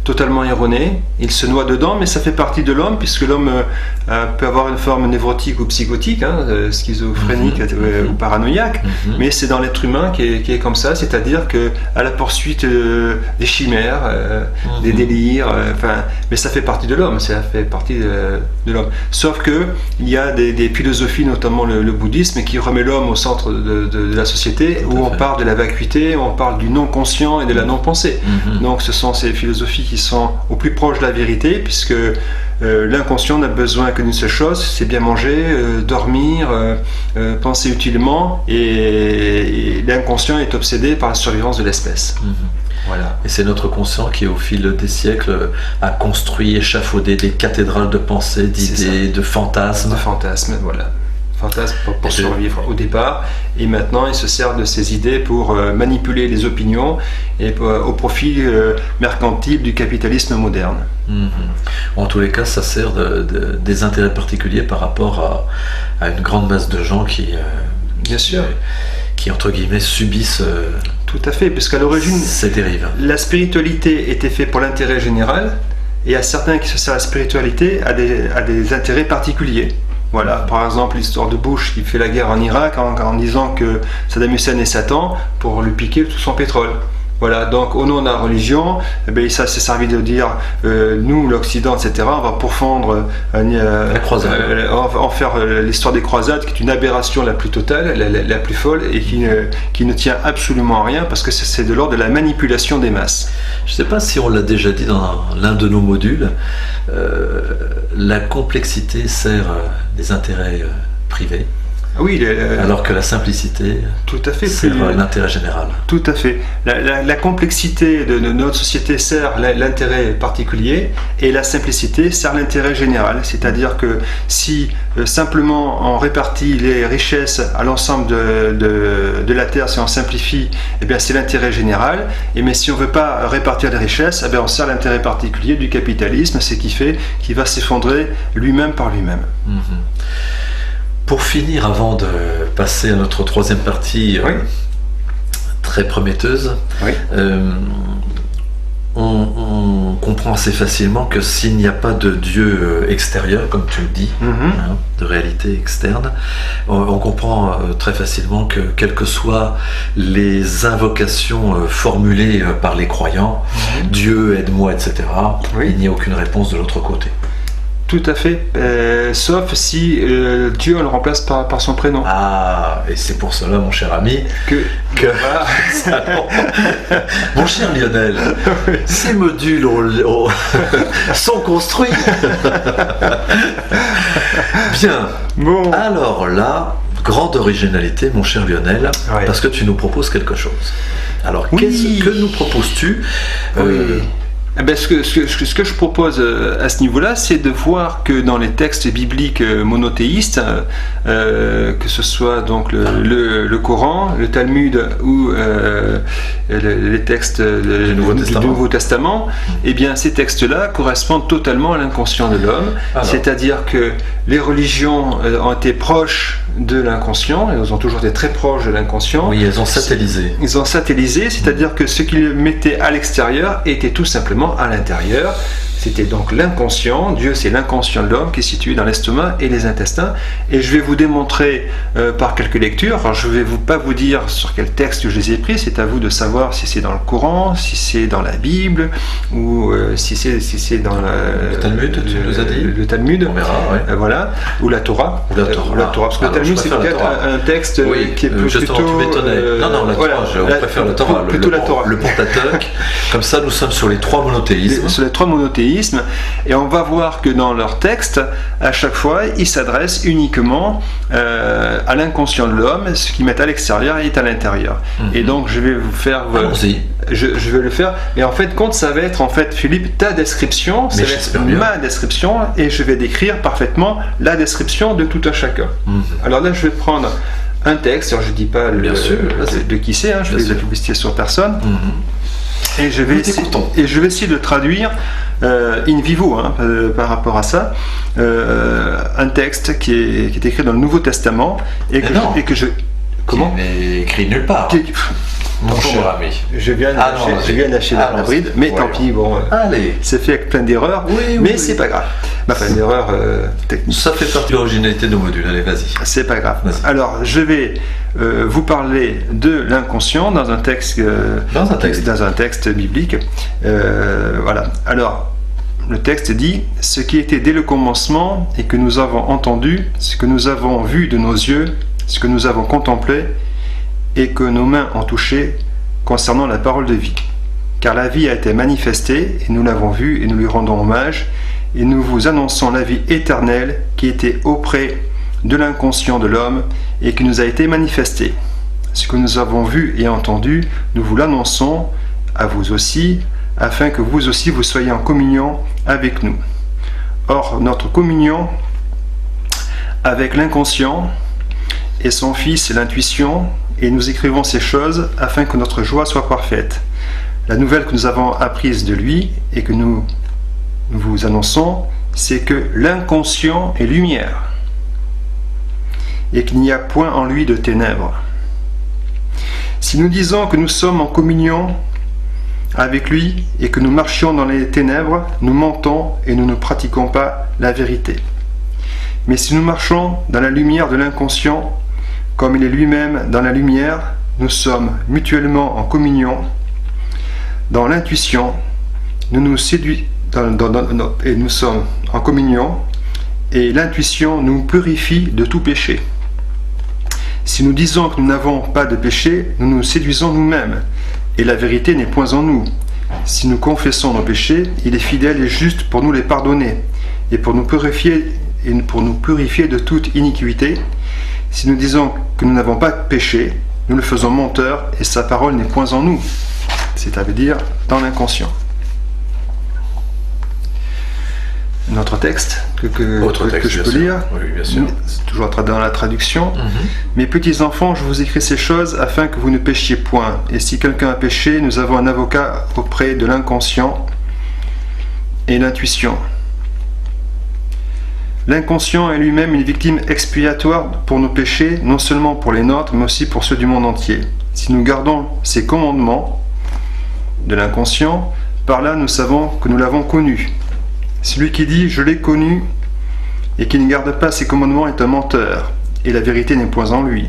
totalement erronés. Il se noie dedans, mais ça fait partie de l'homme, puisque l'homme peut avoir une forme névrotique ou psychotique, schizophrénique ou paranoïaque, mais c'est dans l'être humain qui est comme ça, c'est-à-dire qu'à la poursuite des chimères, des délires, mais ça fait partie de l'homme, ça fait partie de l'homme. Sauf qu'il y a des philosophies, notamment le bouddhisme, qui remet l'homme au centre de la société, où on parle de la vacuité, où on parle du non-conscient et de la non-pensée. Donc ce sont ces philosophies qui sont au plus proche de la vérité, puisque l'inconscient n'a besoin que d'une seule chose, c'est bien manger, dormir, penser utilement, et l'inconscient est obsédé par la survivance de l'espèce. Voilà. Et c'est notre conscient qui, au fil des siècles, a construit, échafaudé des cathédrales de pensée, d'idées, de fantasmes. De fantasmes, voilà. Fantasme pour survivre au départ, et maintenant il se sert de ces idées pour manipuler les opinions et au profit mercantile du capitalisme moderne. En tous les cas, ça sert des intérêts particuliers par rapport à une grande masse de gens qui, bien sûr, qui entre guillemets subissent tout à fait, puisqu'à l'origine ces dérives. La spiritualité était faite pour l'intérêt général, et il y a certains qui se servent de la spiritualité à des intérêts particuliers. Voilà, par exemple l'histoire de Bush qui fait la guerre en Irak en disant que Saddam Hussein est Satan pour lui piquer tout son pétrole. Voilà, donc au nom de la religion, ça s'est servi de dire nous, l'Occident, etc., on va pourfendre la croisade. En faire l'histoire des croisades, qui est une aberration la plus totale, la plus folle, et qui ne tient absolument à rien, parce que c'est de l'ordre de la manipulation des masses. Je ne sais pas si on l'a déjà dit dans l'un de nos modules, la complexité sert des intérêts privés. Oui, alors que la simplicité, tout à fait, sert l'intérêt général. Tout à fait. La complexité de notre société sert l'intérêt particulier, et la simplicité sert l'intérêt général. C'est-à-dire que si simplement on répartit les richesses à l'ensemble de la Terre, si on simplifie, c'est l'intérêt général. Mais si on ne veut pas répartir les richesses, on sert l'intérêt particulier du capitalisme, ce qui fait qu'il va s'effondrer lui-même par lui-même. Pour finir, avant de passer à notre troisième partie très prometteuse, on comprend assez facilement que s'il n'y a pas de Dieu extérieur, comme tu le dis, de réalité externe, on comprend très facilement que quelles que soient les invocations formulées par les croyants, Dieu, aide-moi, etc., il n'y a aucune réponse de l'autre côté. Tout à fait, sauf si Dieu on le remplace par son prénom. Ah, et c'est pour cela, mon cher ami, que voilà. Mon cher Lionel, ces modules sont construits. Bien. Bon. Alors là, grande originalité, mon cher Lionel, parce que tu nous proposes quelque chose. Alors, que nous proposes-tu Ce que je propose à ce niveau-là, c'est de voir que dans les textes bibliques monothéistes, que ce soit donc le Coran, le Talmud ou les textes du Nouveau Testament, eh bien ces textes-là correspondent totalement à l'inconscient de l'homme. C'est-à-dire que les religions ont été proches de l'inconscient, elles ont toujours été très proches de l'inconscient. Oui, elles ont satellisé. Ils ont satellisé, c'est-à-dire que ce qu'ils mettaient à l'extérieur était tout simplement à l'intérieur. C'était donc l'inconscient. Dieu, c'est l'inconscient de l'homme qui est situé dans l'estomac et les intestins. Et je vais vous démontrer par quelques lectures. Alors, je ne vais pas vous dire sur quel texte je les ai pris. C'est à vous de savoir si c'est dans le Coran, si c'est dans la Bible, ou si c'est dans le Talmud, tu nous as dit. Le Talmud, on verra, ouais. Voilà, ou la Torah. Ou la Torah. Parce que le Talmud, c'est peut-être un texte qui est plutôt... tu m'étonnais. Non, la Torah, on préfère la Torah. Plutôt la Torah. Le Pentateuque. Comme ça, nous sommes sur les trois monothéismes. Sur les trois monothéismes. Et on va voir que dans leur texte, à chaque fois, ils s'adressent uniquement à l'inconscient de l'homme. Ce qu'ils mettent à l'extérieur est à l'intérieur. Et donc, je vais vous faire... Je vais le faire. Et en fait, compte, ça va être, en fait, Philippe, ta description, ça va être ma description, et je vais décrire parfaitement la description de tout un chacun. Alors là, je vais prendre un texte, alors je ne dis pas de qui c'est, je fais de la publicité sur personne. Et je vais essayer de traduire in vivo par rapport à ça un texte qui est écrit dans le Nouveau Testament et que je... Comment ? Qui n'est écrit nulle part. Mon cher ami. Je viens lâcher la bride, mais tant pis, bon, c'est fait avec plein d'erreurs, mais c'est pas grave. Enfin, une erreur technique. Ça fait partie de l'originalité de nos modules, allez, vas-y. C'est pas grave. Alors, je vais vous parler de l'inconscient dans un texte biblique. Voilà. Alors, le texte dit « Ce qui était dès le commencement et que nous avons entendu, ce que nous avons vu de nos yeux, ce que nous avons contemplé, et que nos mains ont touché concernant la parole de vie. Car la vie a été manifestée, et nous l'avons vue, et nous lui rendons hommage, et nous vous annonçons la vie éternelle qui était auprès de l'inconscient de l'homme, et qui nous a été manifestée. Ce que nous avons vu et entendu, nous vous l'annonçons, à vous aussi, afin que vous aussi vous soyez en communion avec nous. Or, notre communion avec l'inconscient et son Fils, l'intuition, et nous écrivons ces choses afin que notre joie soit parfaite. La nouvelle que nous avons apprise de lui et que nous vous annonçons, c'est que l'inconscient est lumière et qu'il n'y a point en lui de ténèbres. Si nous disons que nous sommes en communion avec lui et que nous marchions dans les ténèbres, nous mentons et nous ne pratiquons pas la vérité. Mais si nous marchons dans la lumière de l'inconscient, comme il est lui-même dans la lumière, nous sommes mutuellement en communion. Dans l'intuition, nous nous séduisons et nous sommes en communion, et l'intuition nous purifie de tout péché. Si nous disons que nous n'avons pas de péché, nous nous séduisons nous-mêmes, et la vérité n'est point en nous. Si nous confessons nos péchés, il est fidèle et juste pour nous les pardonner, et pour nous purifier de toute iniquité. Si nous disons que nous n'avons pas de péché, nous le faisons menteur et sa parole n'est point en nous, c'est-à-dire dans l'inconscient. Notre texte que je peux lire, c'est toujours dans la traduction. Mes petits enfants, je vous écris ces choses afin que vous ne péchiez point. Et si quelqu'un a péché, nous avons un avocat auprès de l'inconscient et l'intuition. L'inconscient est lui-même une victime expiatoire pour nos péchés, non seulement pour les nôtres, mais aussi pour ceux du monde entier. Si nous gardons ces commandements de l'inconscient, par là nous savons que nous l'avons connu. Celui qui dit « je l'ai connu » et qui ne garde pas ses commandements est un menteur, et la vérité n'est point en lui.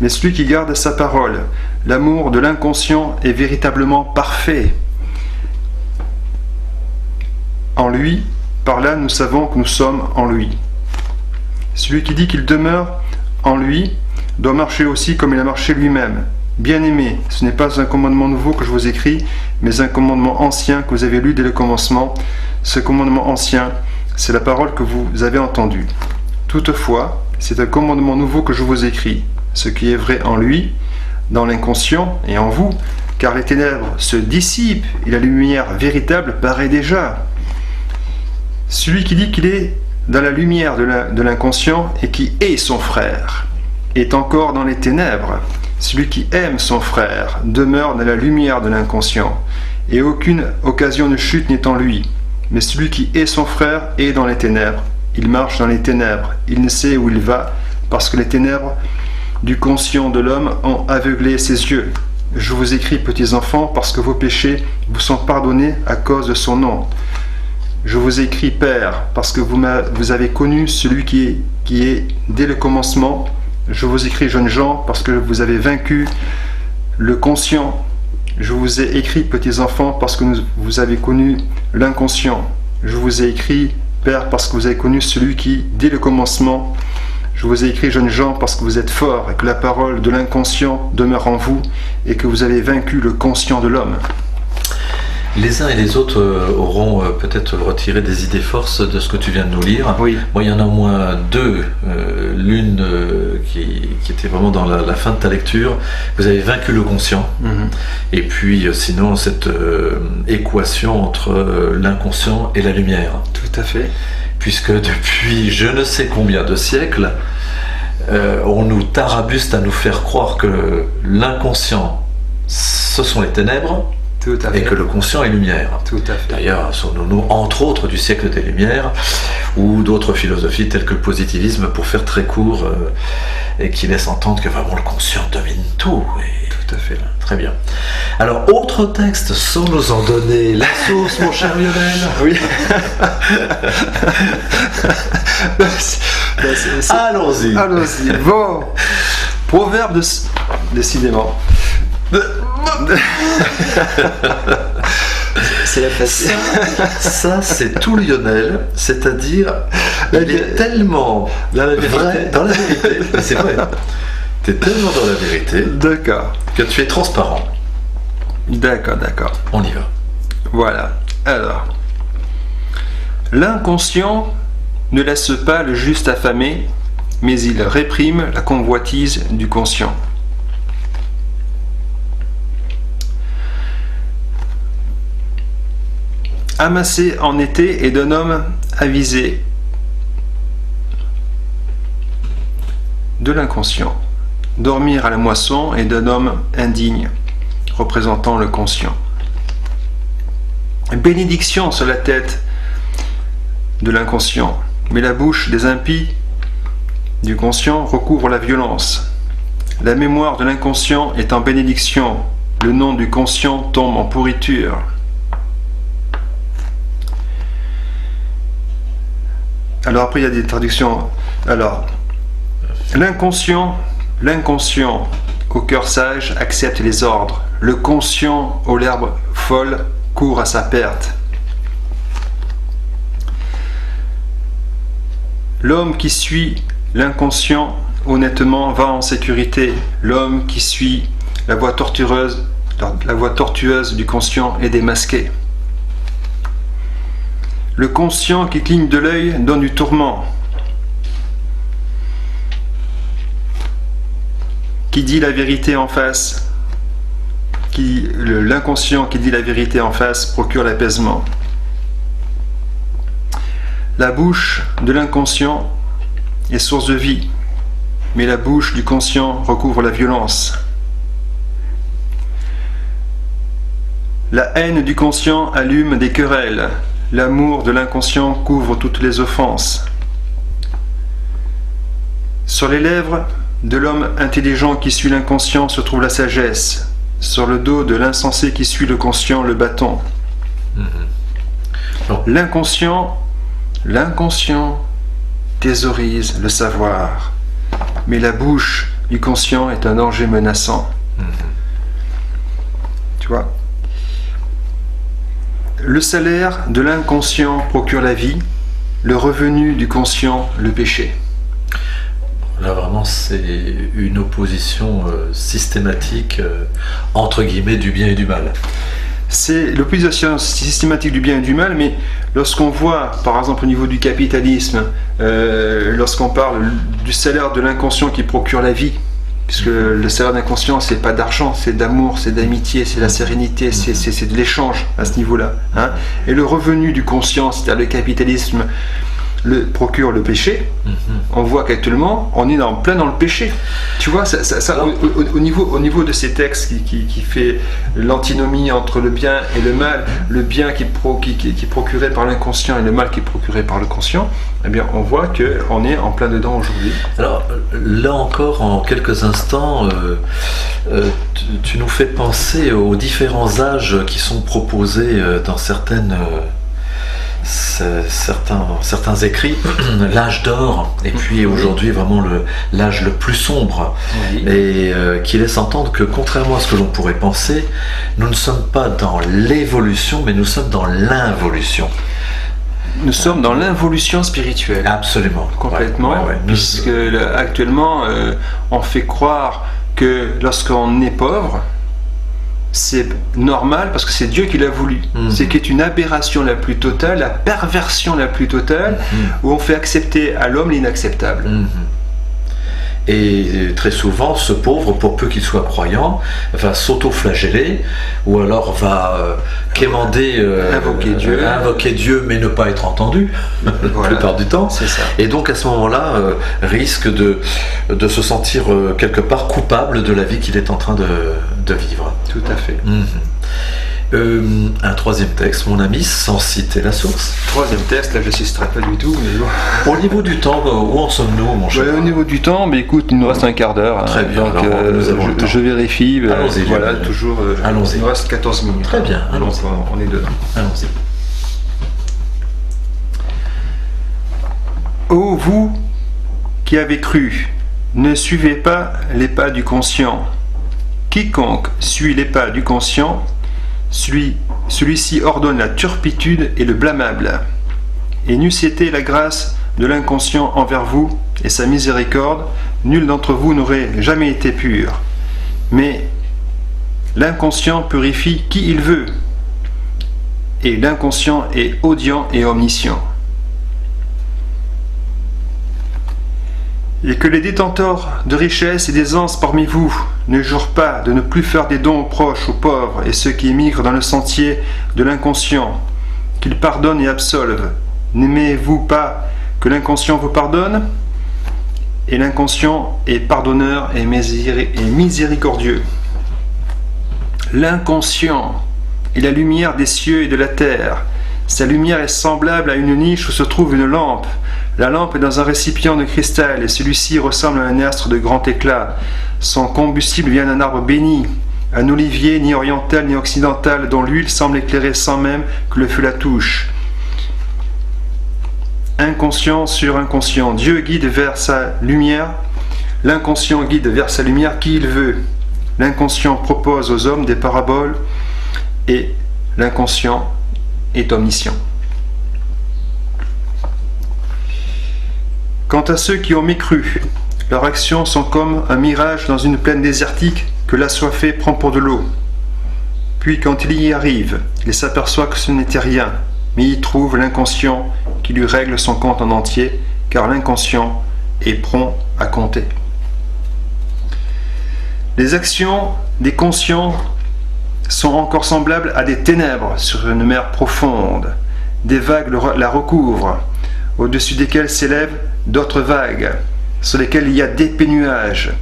Mais celui qui garde sa parole, l'amour de l'inconscient est véritablement parfait. En lui, par là, nous savons que nous sommes en lui. Celui qui dit qu'il demeure en lui doit marcher aussi comme il a marché lui-même. Bien-aimés, ce n'est pas un commandement nouveau que je vous écris, mais un commandement ancien que vous avez lu dès le commencement. Ce commandement ancien, c'est la parole que vous avez entendue. Toutefois, c'est un commandement nouveau que je vous écris. Ce qui est vrai en lui, dans l'inconscient et en vous, car les ténèbres se dissipent et la lumière véritable paraît déjà. Celui qui dit qu'il est dans la lumière de l'inconscient et qui est son frère est encore dans les ténèbres. Celui qui aime son frère demeure dans la lumière de l'inconscient et aucune occasion de chute n'est en lui. Mais celui qui est son frère est dans les ténèbres. Il marche dans les ténèbres. Il ne sait où il va parce que les ténèbres du conscient de l'homme ont aveuglé ses yeux. Je vous écris, petits enfants, parce que vos péchés vous sont pardonnés à cause de son nom. Je vous écris, Père, parce que vous avez connu celui qui est dès le commencement. Je vous écris, jeunes gens, parce que vous avez vaincu le conscient. Je vous ai écrit, petits enfants, parce que vous avez connu l'inconscient. Je vous ai écrit, Père, parce que vous avez connu celui qui, dès le commencement, je vous ai écrit, jeunes gens, parce que vous êtes forts et que la parole de l'inconscient demeure en vous et que vous avez vaincu le conscient de l'homme. Les uns et les autres auront peut-être retiré des idées forces de ce que tu viens de nous lire. Oui. Moi, il y en a au moins deux. L'une qui était vraiment dans la fin de ta lecture. Vous avez vaincu le conscient. Et puis, sinon, cette équation entre l'inconscient et la lumière. Tout à fait. Puisque depuis je ne sais combien de siècles, on nous tarabuste à nous faire croire que l'inconscient, ce sont les ténèbres. Tout à fait. Et que le conscient est lumière. Tout à fait. D'ailleurs, sommes-nous entre autres du siècle des Lumières ou d'autres philosophies telles que le positivisme, pour faire très court, et qui laisse entendre que vraiment le conscient domine tout. Et tout à fait. Très bien. Alors, autre texte, sans nous en donner la source, mon cher Lionel. Oui. Allons-y. Allons-y. Bon. Proverbe décidément. C'est la facile. Ça, c'est tout Lionel, c'est-à-dire il est tellement vrai dans la vérité, c'est vrai. Tu es tellement dans la vérité, d'accord, que tu es transparent. D'accord. On y va. Voilà. Alors, l'inconscient ne laisse pas le juste affamé, mais il réprime la convoitise du conscient. Amasser en été est d'un homme avisé de l'inconscient. Dormir à la moisson est d'un homme indigne, représentant le conscient. Bénédiction sur la tête de l'inconscient, mais la bouche des impies du conscient recouvre la violence. La mémoire de l'inconscient est en bénédiction, le nom du conscient tombe en pourriture. Alors après il y a des traductions. Alors, l'inconscient au cœur sage accepte les ordres. Le conscient aux lèvres folles court à sa perte. L'homme qui suit l'inconscient honnêtement va en sécurité. L'homme qui suit la voie tortueuse du conscient est démasqué. Le conscient qui cligne de l'œil donne du tourment. Qui dit la vérité en face, l'inconscient qui dit la vérité en face procure l'apaisement. La bouche de l'inconscient est source de vie, mais la bouche du conscient recouvre la violence. La haine du conscient allume des querelles. L'amour de l'inconscient couvre toutes les offenses. Sur les lèvres de l'homme intelligent qui suit l'inconscient se trouve la sagesse. Sur le dos de l'insensé qui suit le conscient, le bâton. L'inconscient thésaurise le savoir, mais la bouche du conscient est un danger menaçant. Tu vois ? Le salaire de l'inconscient procure la vie, le revenu du conscient le péché. Là vraiment c'est une opposition systématique entre guillemets du bien et du mal. C'est l'opposition systématique du bien et du mal, mais lorsqu'on voit par exemple au niveau du capitalisme, lorsqu'on parle du salaire de l'inconscient qui procure la vie, puisque le salaire d'un conscient, c'est pas d'argent, c'est d'amour, c'est d'amitié, c'est de la sérénité, c'est de l'échange à ce niveau-là. Hein. Et le revenu du conscient, c'est-à-dire le capitalisme, procure le péché. On voit qu'actuellement, on est plein dans le péché. Tu vois, au niveau de ces textes qui fait l'antinomie entre le bien et le mal, le bien qui est procuré par l'inconscient et le mal qui est procuré par le conscient, eh bien, on voit qu'on est en plein dedans aujourd'hui. Alors, là encore, en quelques instants, tu nous fais penser aux différents âges qui sont proposés dans certains écrits, l'âge d'or, et puis aujourd'hui vraiment l'âge le plus sombre, et qui laisse entendre que contrairement à ce que l'on pourrait penser, nous ne sommes pas dans l'évolution, mais nous sommes dans l'involution. Nous sommes dans l'involution spirituelle. Absolument. Complètement, puisque actuellement, on fait croire que lorsqu'on est pauvre, c'est normal parce que c'est Dieu qui l'a voulu. C'est qu'il y a une aberration la plus totale, la perversion la plus totale, où on fait accepter à l'homme l'inacceptable. Et très souvent, ce pauvre, pour peu qu'il soit croyant, va s'auto-flageller, ou alors va quémander, invoquer Dieu, mais ne pas être entendu, la plupart du temps. C'est ça. Et donc à ce moment-là, risque de se sentir quelque part coupable de la vie qu'il est en train de vivre. Tout à fait. Un troisième texte, mon ami, sans citer la source. Troisième texte, là je ne citerai pas du tout. Mais... Au niveau du temps, où en sommes-nous, mon cher? Au niveau du temps, mais écoute, il nous reste un quart d'heure. Très bien, donc alors, je vérifie. Allons-y, voilà, toujours. Allons-y. Il nous reste 14 minutes. Très bien, allons-y. Donc on est dedans. Allons-y. Ô vous qui avez cru, ne suivez pas les pas du conscient. Quiconque suit les pas du conscient, celui-ci ordonne la turpitude et le blâmable. Et n'eût été la grâce de l'inconscient envers vous et sa miséricorde, nul d'entre vous n'aurait jamais été pur. Mais l'inconscient purifie qui il veut, et l'inconscient est audient et omniscient. Et que les détenteurs de richesses et d'aisance parmi vous ne jurent pas de ne plus faire des dons aux proches, aux pauvres et ceux qui émigrent dans le sentier de l'inconscient, qu'ils pardonnent et absolvent. N'aimez-vous pas que l'inconscient vous pardonne? Et l'inconscient est pardonneur et miséricordieux. L'inconscient est la lumière des cieux et de la terre. Sa lumière est semblable à une niche où se trouve une lampe. La lampe est dans un récipient de cristal et celui-ci ressemble à un astre de grand éclat. Son combustible vient d'un arbre béni, un olivier ni oriental ni occidental dont l'huile semble éclairer sans même que le feu la touche. Inconscient sur inconscient, Dieu guide vers sa lumière, l'inconscient guide vers sa lumière qui il veut. L'inconscient propose aux hommes des paraboles et l'inconscient est omniscient. Quant à ceux qui ont mécru, leurs actions sont comme un mirage dans une plaine désertique que l'assoiffé prend pour de l'eau. Puis quand il y arrive, il s'aperçoit que ce n'était rien, mais il trouve l'inconscient qui lui règle son compte en entier, car l'inconscient est prompt à compter. Les actions des conscients sont encore semblables à des ténèbres sur une mer profonde. Des vagues la recouvrent, au-dessus desquelles s'élèvent d'autres vagues, sur lesquelles il y a d'épais nuages,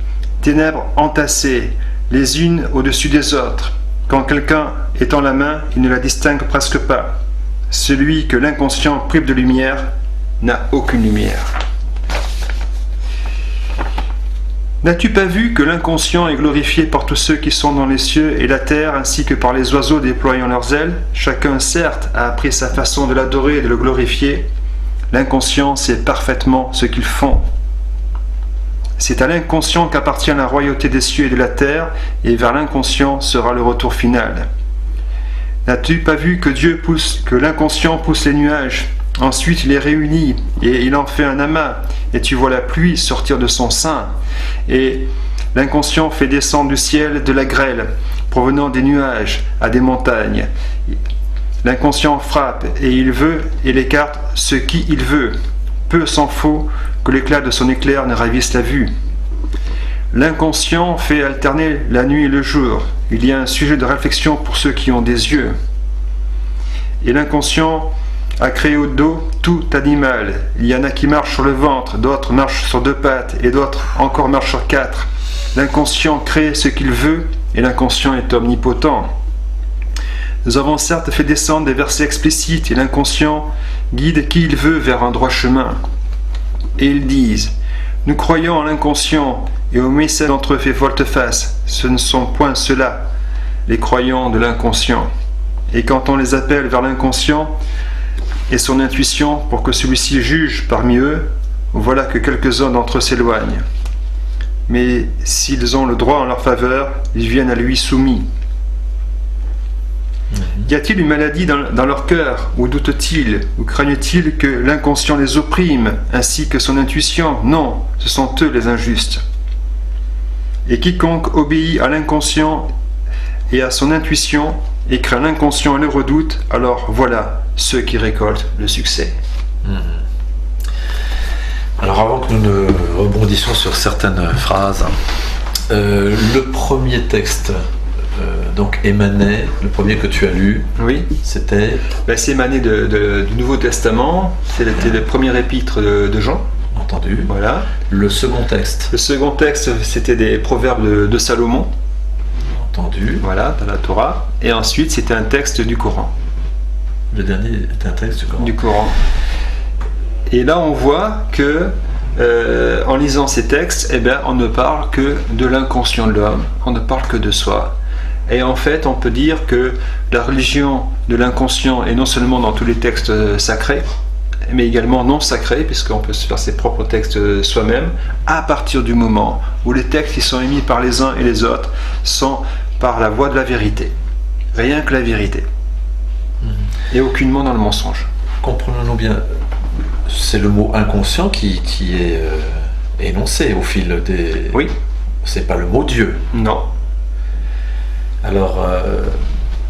ténèbres entassées, les unes au-dessus des autres. Quand quelqu'un étend la main, il ne la distingue presque pas. Celui que l'inconscient prive de lumière n'a aucune lumière. N'as-tu pas vu que l'inconscient est glorifié par tous ceux qui sont dans les cieux et la terre, ainsi que par les oiseaux déployant leurs ailes? Chacun, certes, a appris sa façon de l'adorer et de le glorifier. L'inconscient sait parfaitement ce qu'ils font. C'est à l'inconscient qu'appartient la royauté des cieux et de la terre, et vers l'inconscient sera le retour final. N'as-tu pas vu que l'inconscient pousse les nuages? Ensuite il les réunit, et il en fait un amas, et tu vois la pluie sortir de son sein. Et l'inconscient fait descendre du ciel de la grêle, provenant des nuages à des montagnes. L'inconscient frappe, et il veut, et l'écarte ce qu'il veut. Peu s'en faut que l'éclat de son éclair ne ravisse la vue. L'inconscient fait alterner la nuit et le jour. Il y a un sujet de réflexion pour ceux qui ont des yeux. Et l'inconscient a créé au dos tout animal. Il y en a qui marchent sur le ventre, d'autres marchent sur 2 pattes, et d'autres encore marchent sur 4. L'inconscient crée ce qu'il veut, et l'inconscient est omnipotent. Nous avons certes fait descendre des versets explicites, et l'inconscient guide qui il veut vers un droit chemin. Et ils disent, nous croyons en l'inconscient, et au message d'entre eux fait volte-face. Ce ne sont point ceux-là, les croyants de l'inconscient. Et quand on les appelle vers l'inconscient et son intuition pour que celui-ci juge parmi eux, voilà que quelques-uns d'entre eux s'éloignent. Mais s'ils ont le droit en leur faveur, ils viennent à lui soumis. Y a-t-il une maladie dans leur cœur, ou doutent-ils, ou craignent-ils que l'inconscient les opprime, ainsi que son intuition? Non, ce sont eux les injustes. Et quiconque obéit à l'inconscient et à son intuition, et craint l'inconscient et le redoute, alors voilà ceux qui récoltent le succès. Alors avant que nous ne rebondissions sur certaines phrases, le premier texte donc émanait, le premier que tu as lu, oui. C'était c'est émané du Nouveau Testament, c'était le premier épître de Jean. Entendu. Voilà. Le second texte. Le second texte, c'était des proverbes de Salomon. Entendu. Voilà, dans la Torah. Et ensuite, c'était un texte du Coran. Le dernier est un texte du Coran. Du Coran. Et là, on voit que, en lisant ces textes, on ne parle que de l'inconscient de l'homme, on ne parle que de soi. Et en fait, on peut dire que la religion de l'inconscient est non seulement dans tous les textes sacrés, mais également non sacrés, puisqu'on peut se faire ses propres textes soi-même, à partir du moment où les textes qui sont émis par les uns et les autres sont par la voie de la vérité. Rien que la vérité. Et aucunement dans le mensonge. Comprenons-nous bien, c'est le mot inconscient qui est énoncé au fil des... Oui. C'est pas le mot Dieu. Non. Alors,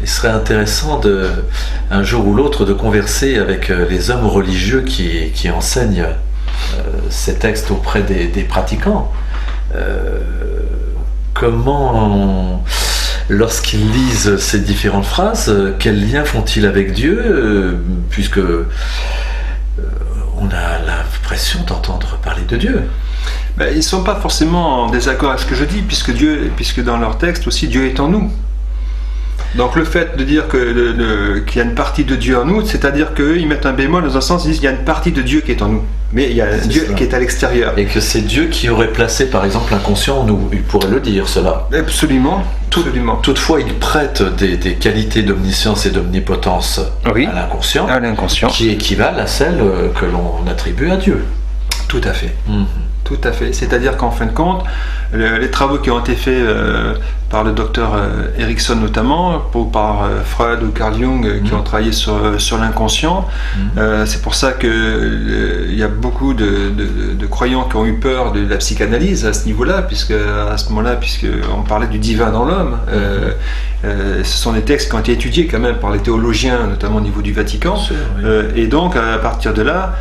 il serait intéressant un jour ou l'autre de converser avec les hommes religieux qui enseignent ces textes auprès des pratiquants. Comment, lorsqu'ils lisent ces différentes phrases, quel lien font-ils avec Dieu, puisque on a l'impression d'entendre parler de Dieu. Ils ne sont pas forcément en désaccord avec ce que je dis, puisque dans leur texte aussi, Dieu est en nous. Donc le fait de dire qu'il y a une partie de Dieu en nous, c'est-à-dire qu'eux, ils mettent un bémol dans un sens, ils disent qu'il y a une partie de Dieu qui est en nous, mais il y a un Dieu qui est à l'extérieur. Et que c'est Dieu qui aurait placé par exemple l'inconscient en nous, il pourrait le dire cela. Absolument. Toutefois, il prête des qualités d'omniscience et d'omnipotence à l'inconscient, qui équivalent à celles que l'on attribue à Dieu. Tout à fait. Tout à fait. C'est-à-dire qu'en fin de compte, les travaux qui ont été faits par le docteur Erickson notamment, par Freud ou Carl Jung, qui ont travaillé sur l'inconscient, c'est pour ça qu'il y a beaucoup de croyants qui ont eu peur de la psychanalyse à ce niveau-là, à ce moment-là, puisqu'on parlait du divin dans l'homme. Ce sont des textes qui ont été étudiés quand même par les théologiens, notamment au niveau du Vatican. Et donc, à partir de là,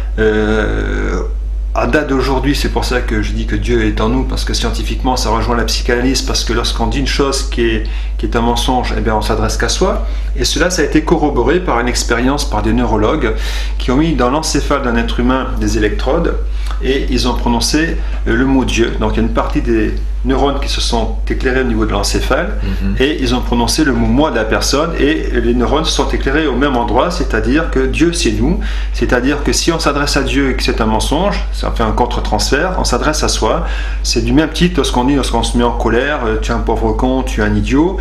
à date d'aujourd'hui, c'est pour ça que je dis que Dieu est en nous, parce que scientifiquement ça rejoint la psychanalyse, parce que lorsqu'on dit une chose qui est un mensonge, on s'adresse qu'à soi, et cela ça a été corroboré par une expérience par des neurologues qui ont mis dans l'encéphale d'un être humain des électrodes, et ils ont prononcé le mot Dieu. Donc il y a une partie des neurones qui se sont éclairés au niveau de l'encéphale, et ils ont prononcé le mot moi de la personne, et les neurones se sont éclairés au même endroit, c'est-à-dire que Dieu c'est nous, c'est-à-dire que si on s'adresse à Dieu et que c'est un mensonge, ça fait un contre-transfert, on s'adresse à soi. C'est du même titre lorsqu'on se met en colère, tu es un pauvre con, tu es un idiot,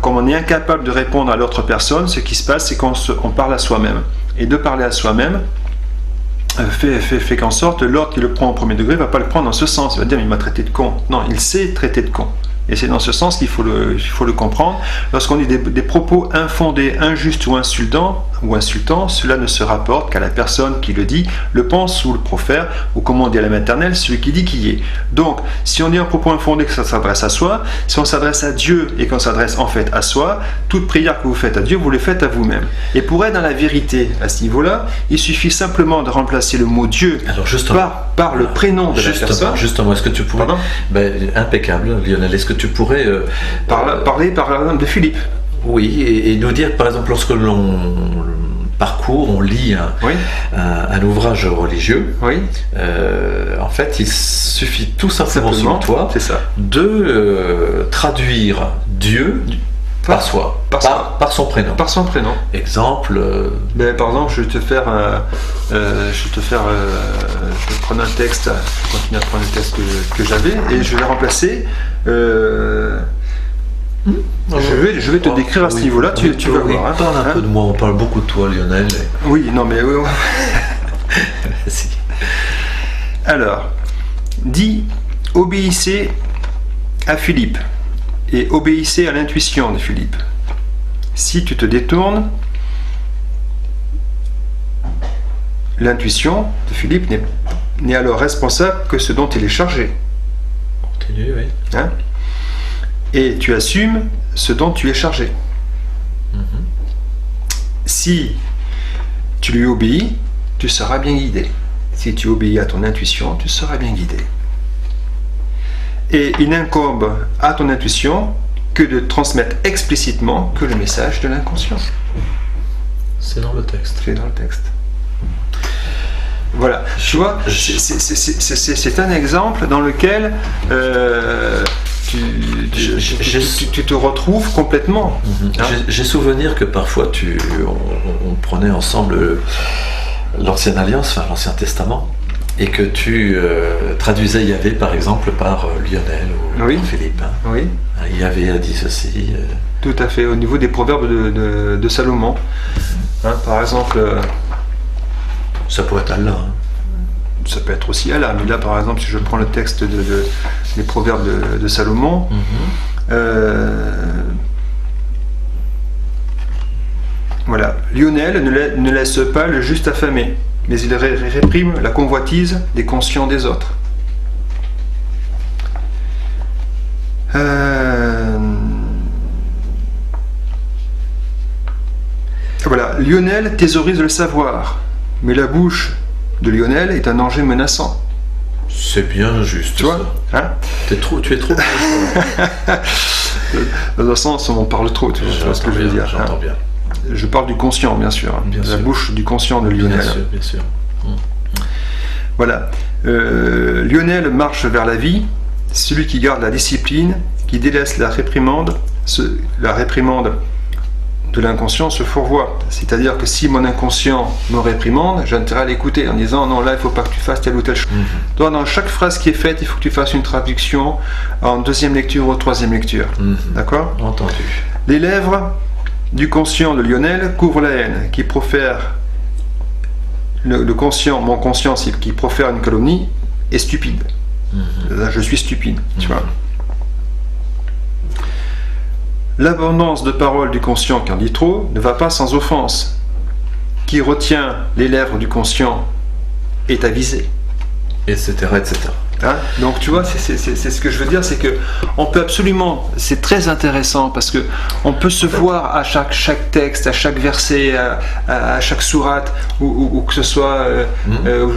comme on est incapable de répondre à l'autre personne, ce qui se passe c'est qu'on parle à soi-même, et de parler à soi-même fait qu'en sorte l'autre qui le prend au premier degré va pas le prendre dans ce sens, il va dire il m'a traité de con. Non, il sait traiter de con. Et c'est dans ce sens qu'il faut le comprendre. Lorsqu'on dit des propos infondés, injustes ou insultants, cela ne se rapporte qu'à la personne qui le dit, le pense ou le profère, ou comme on dit à la maternelle, celui qui dit qui est. Donc, si on dit un propos infondé que ça s'adresse à soi, si on s'adresse à Dieu et qu'on s'adresse en fait à soi, toute prière que vous faites à Dieu, vous le faites à vous-même. Et pour être dans la vérité à ce niveau-là, il suffit simplement de remplacer le mot Dieu par le prénom de la personne. Justement, est-ce que tu pourrais... impeccable, Lionel. Est-ce que tu pourrais... parler par exemple de Philippe. Oui, et nous dire, par exemple, lorsque l'on parcourt, on lit un ouvrage religieux, en fait, il suffit tout simplement selon toi de traduire Dieu par soi, par son prénom. Par son prénom. Exemple. Par exemple, je vais prendre un texte, je vais continuer à prendre le texte que j'avais, et je vais remplacer. Je vais te décrire à ce niveau-là, tu vas voir. Parle un peu de moi, on parle beaucoup de toi, Lionel. Oui, non mais... Vas-y. Alors, dis, obéissez à Philippe, et obéissez à l'intuition de Philippe. Si tu te détournes, l'intuition de Philippe n'est alors responsable que ce dont il est chargé. Continue, oui. Et tu assumes ce dont tu es chargé. Si tu lui obéis, tu seras bien guidé. Si tu obéis à ton intuition, tu seras bien guidé. Et il n'incombe à ton intuition que de transmettre explicitement que le message de l'inconscient. C'est dans le texte. C'est dans le texte. Voilà, tu vois, c'est un exemple dans lequel tu te retrouves complètement. J'ai souvenir que parfois on prenait ensemble l'Ancienne Alliance, enfin l'Ancien Testament, et que tu traduisais Yahvé par exemple par Lionel ou Philippe. Oui. Yahvé a dit ceci. Tout à fait, au niveau des proverbes de Salomon. Par exemple... Ça pourrait être Allah. Ça peut être aussi Allah, mais là par exemple, si je prends le texte des proverbes de Salomon, voilà, Lionel ne laisse pas le juste affamé, mais il réprime la convoitise des conscients des autres. Voilà, Lionel thésaurise le savoir, mais la bouche de Lionel est un danger menaçant. C'est bien juste. Tu vois, tu es trop. Dans un sens, on en parle trop. Tu vois ce que je veux dire. J'entends bien. Je parle du conscient, bien sûr. La bouche du conscient de Lionel. Bien sûr. Voilà. Lionel marche vers la vie. Celui qui garde la discipline, qui délaisse la réprimande de l'inconscient se fourvoie. C'est-à-dire que si mon inconscient me réprimande, j'ai intérêt à l'écouter en disant non, là il ne faut pas que tu fasses telle ou telle chose. Donc, dans chaque phrase qui est faite, il faut que tu fasses une traduction en deuxième lecture ou troisième lecture. D'accord ? Entendu. Les lèvres du conscient de Lionel couvrent la haine, qui profère le conscient, mon conscient qui profère une calomnie est stupide. Là, je suis stupide, tu vois. L'abondance de paroles du conscient qui en dit trop ne va pas sans offense. Qui retient les lèvres du conscient est avisé. Etc. Donc tu vois, c'est ce que je veux dire, c'est que on peut absolument, c'est très intéressant parce que on peut se voir à chaque texte, à chaque verset, à chaque sourate, ou que ce soit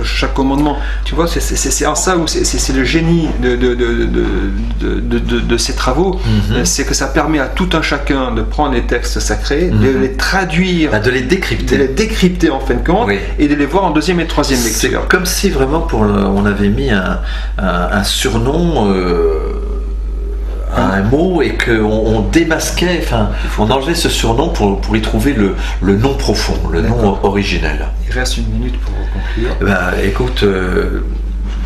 chaque commandement. Tu vois, c'est en ça où c'est le génie de ces travaux, c'est que ça permet à tout un chacun de prendre les textes sacrés, de les traduire, de les décrypter, en fin de compte, et de les voir en deuxième et troisième lecture. C'est comme si vraiment on avait mis un surnom à un mot et qu'on démasquait, enfin on enlevait ce surnom pour y trouver le nom profond, le nom originel. Il reste 1 minute pour conclure. Écoute,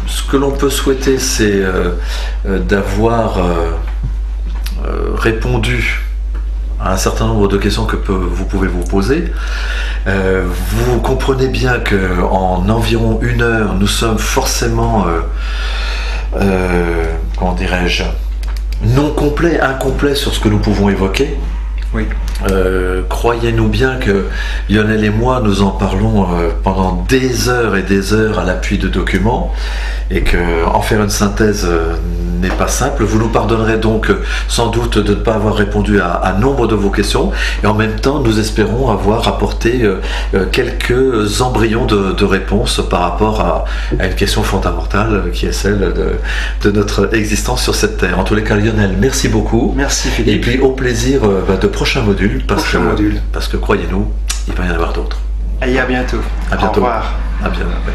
ce que l'on peut souhaiter, c'est d'avoir répondu à un certain nombre de questions que vous pouvez vous poser. Vous comprenez bien qu'en environ 1 heure, nous sommes forcément, comment dirais-je, non complet, incomplet sur ce que nous pouvons évoquer. Oui. Croyez-nous bien que Lionel et moi nous en parlons pendant des heures et des heures à l'appui de documents, et que en faire une synthèse n'est pas simple. Vous nous pardonnerez donc sans doute de ne pas avoir répondu à nombre de vos questions, et en même temps nous espérons avoir apporté quelques embryons de réponses par rapport à une question fondamentale qui est celle de notre existence sur cette terre. En tous les cas, Lionel, merci beaucoup. Merci Philippe. Et puis au plaisir de prochains modules, parce que croyez-nous, il va y en avoir d'autres. Et à bientôt. À bientôt. Au revoir. À bientôt. Ouais.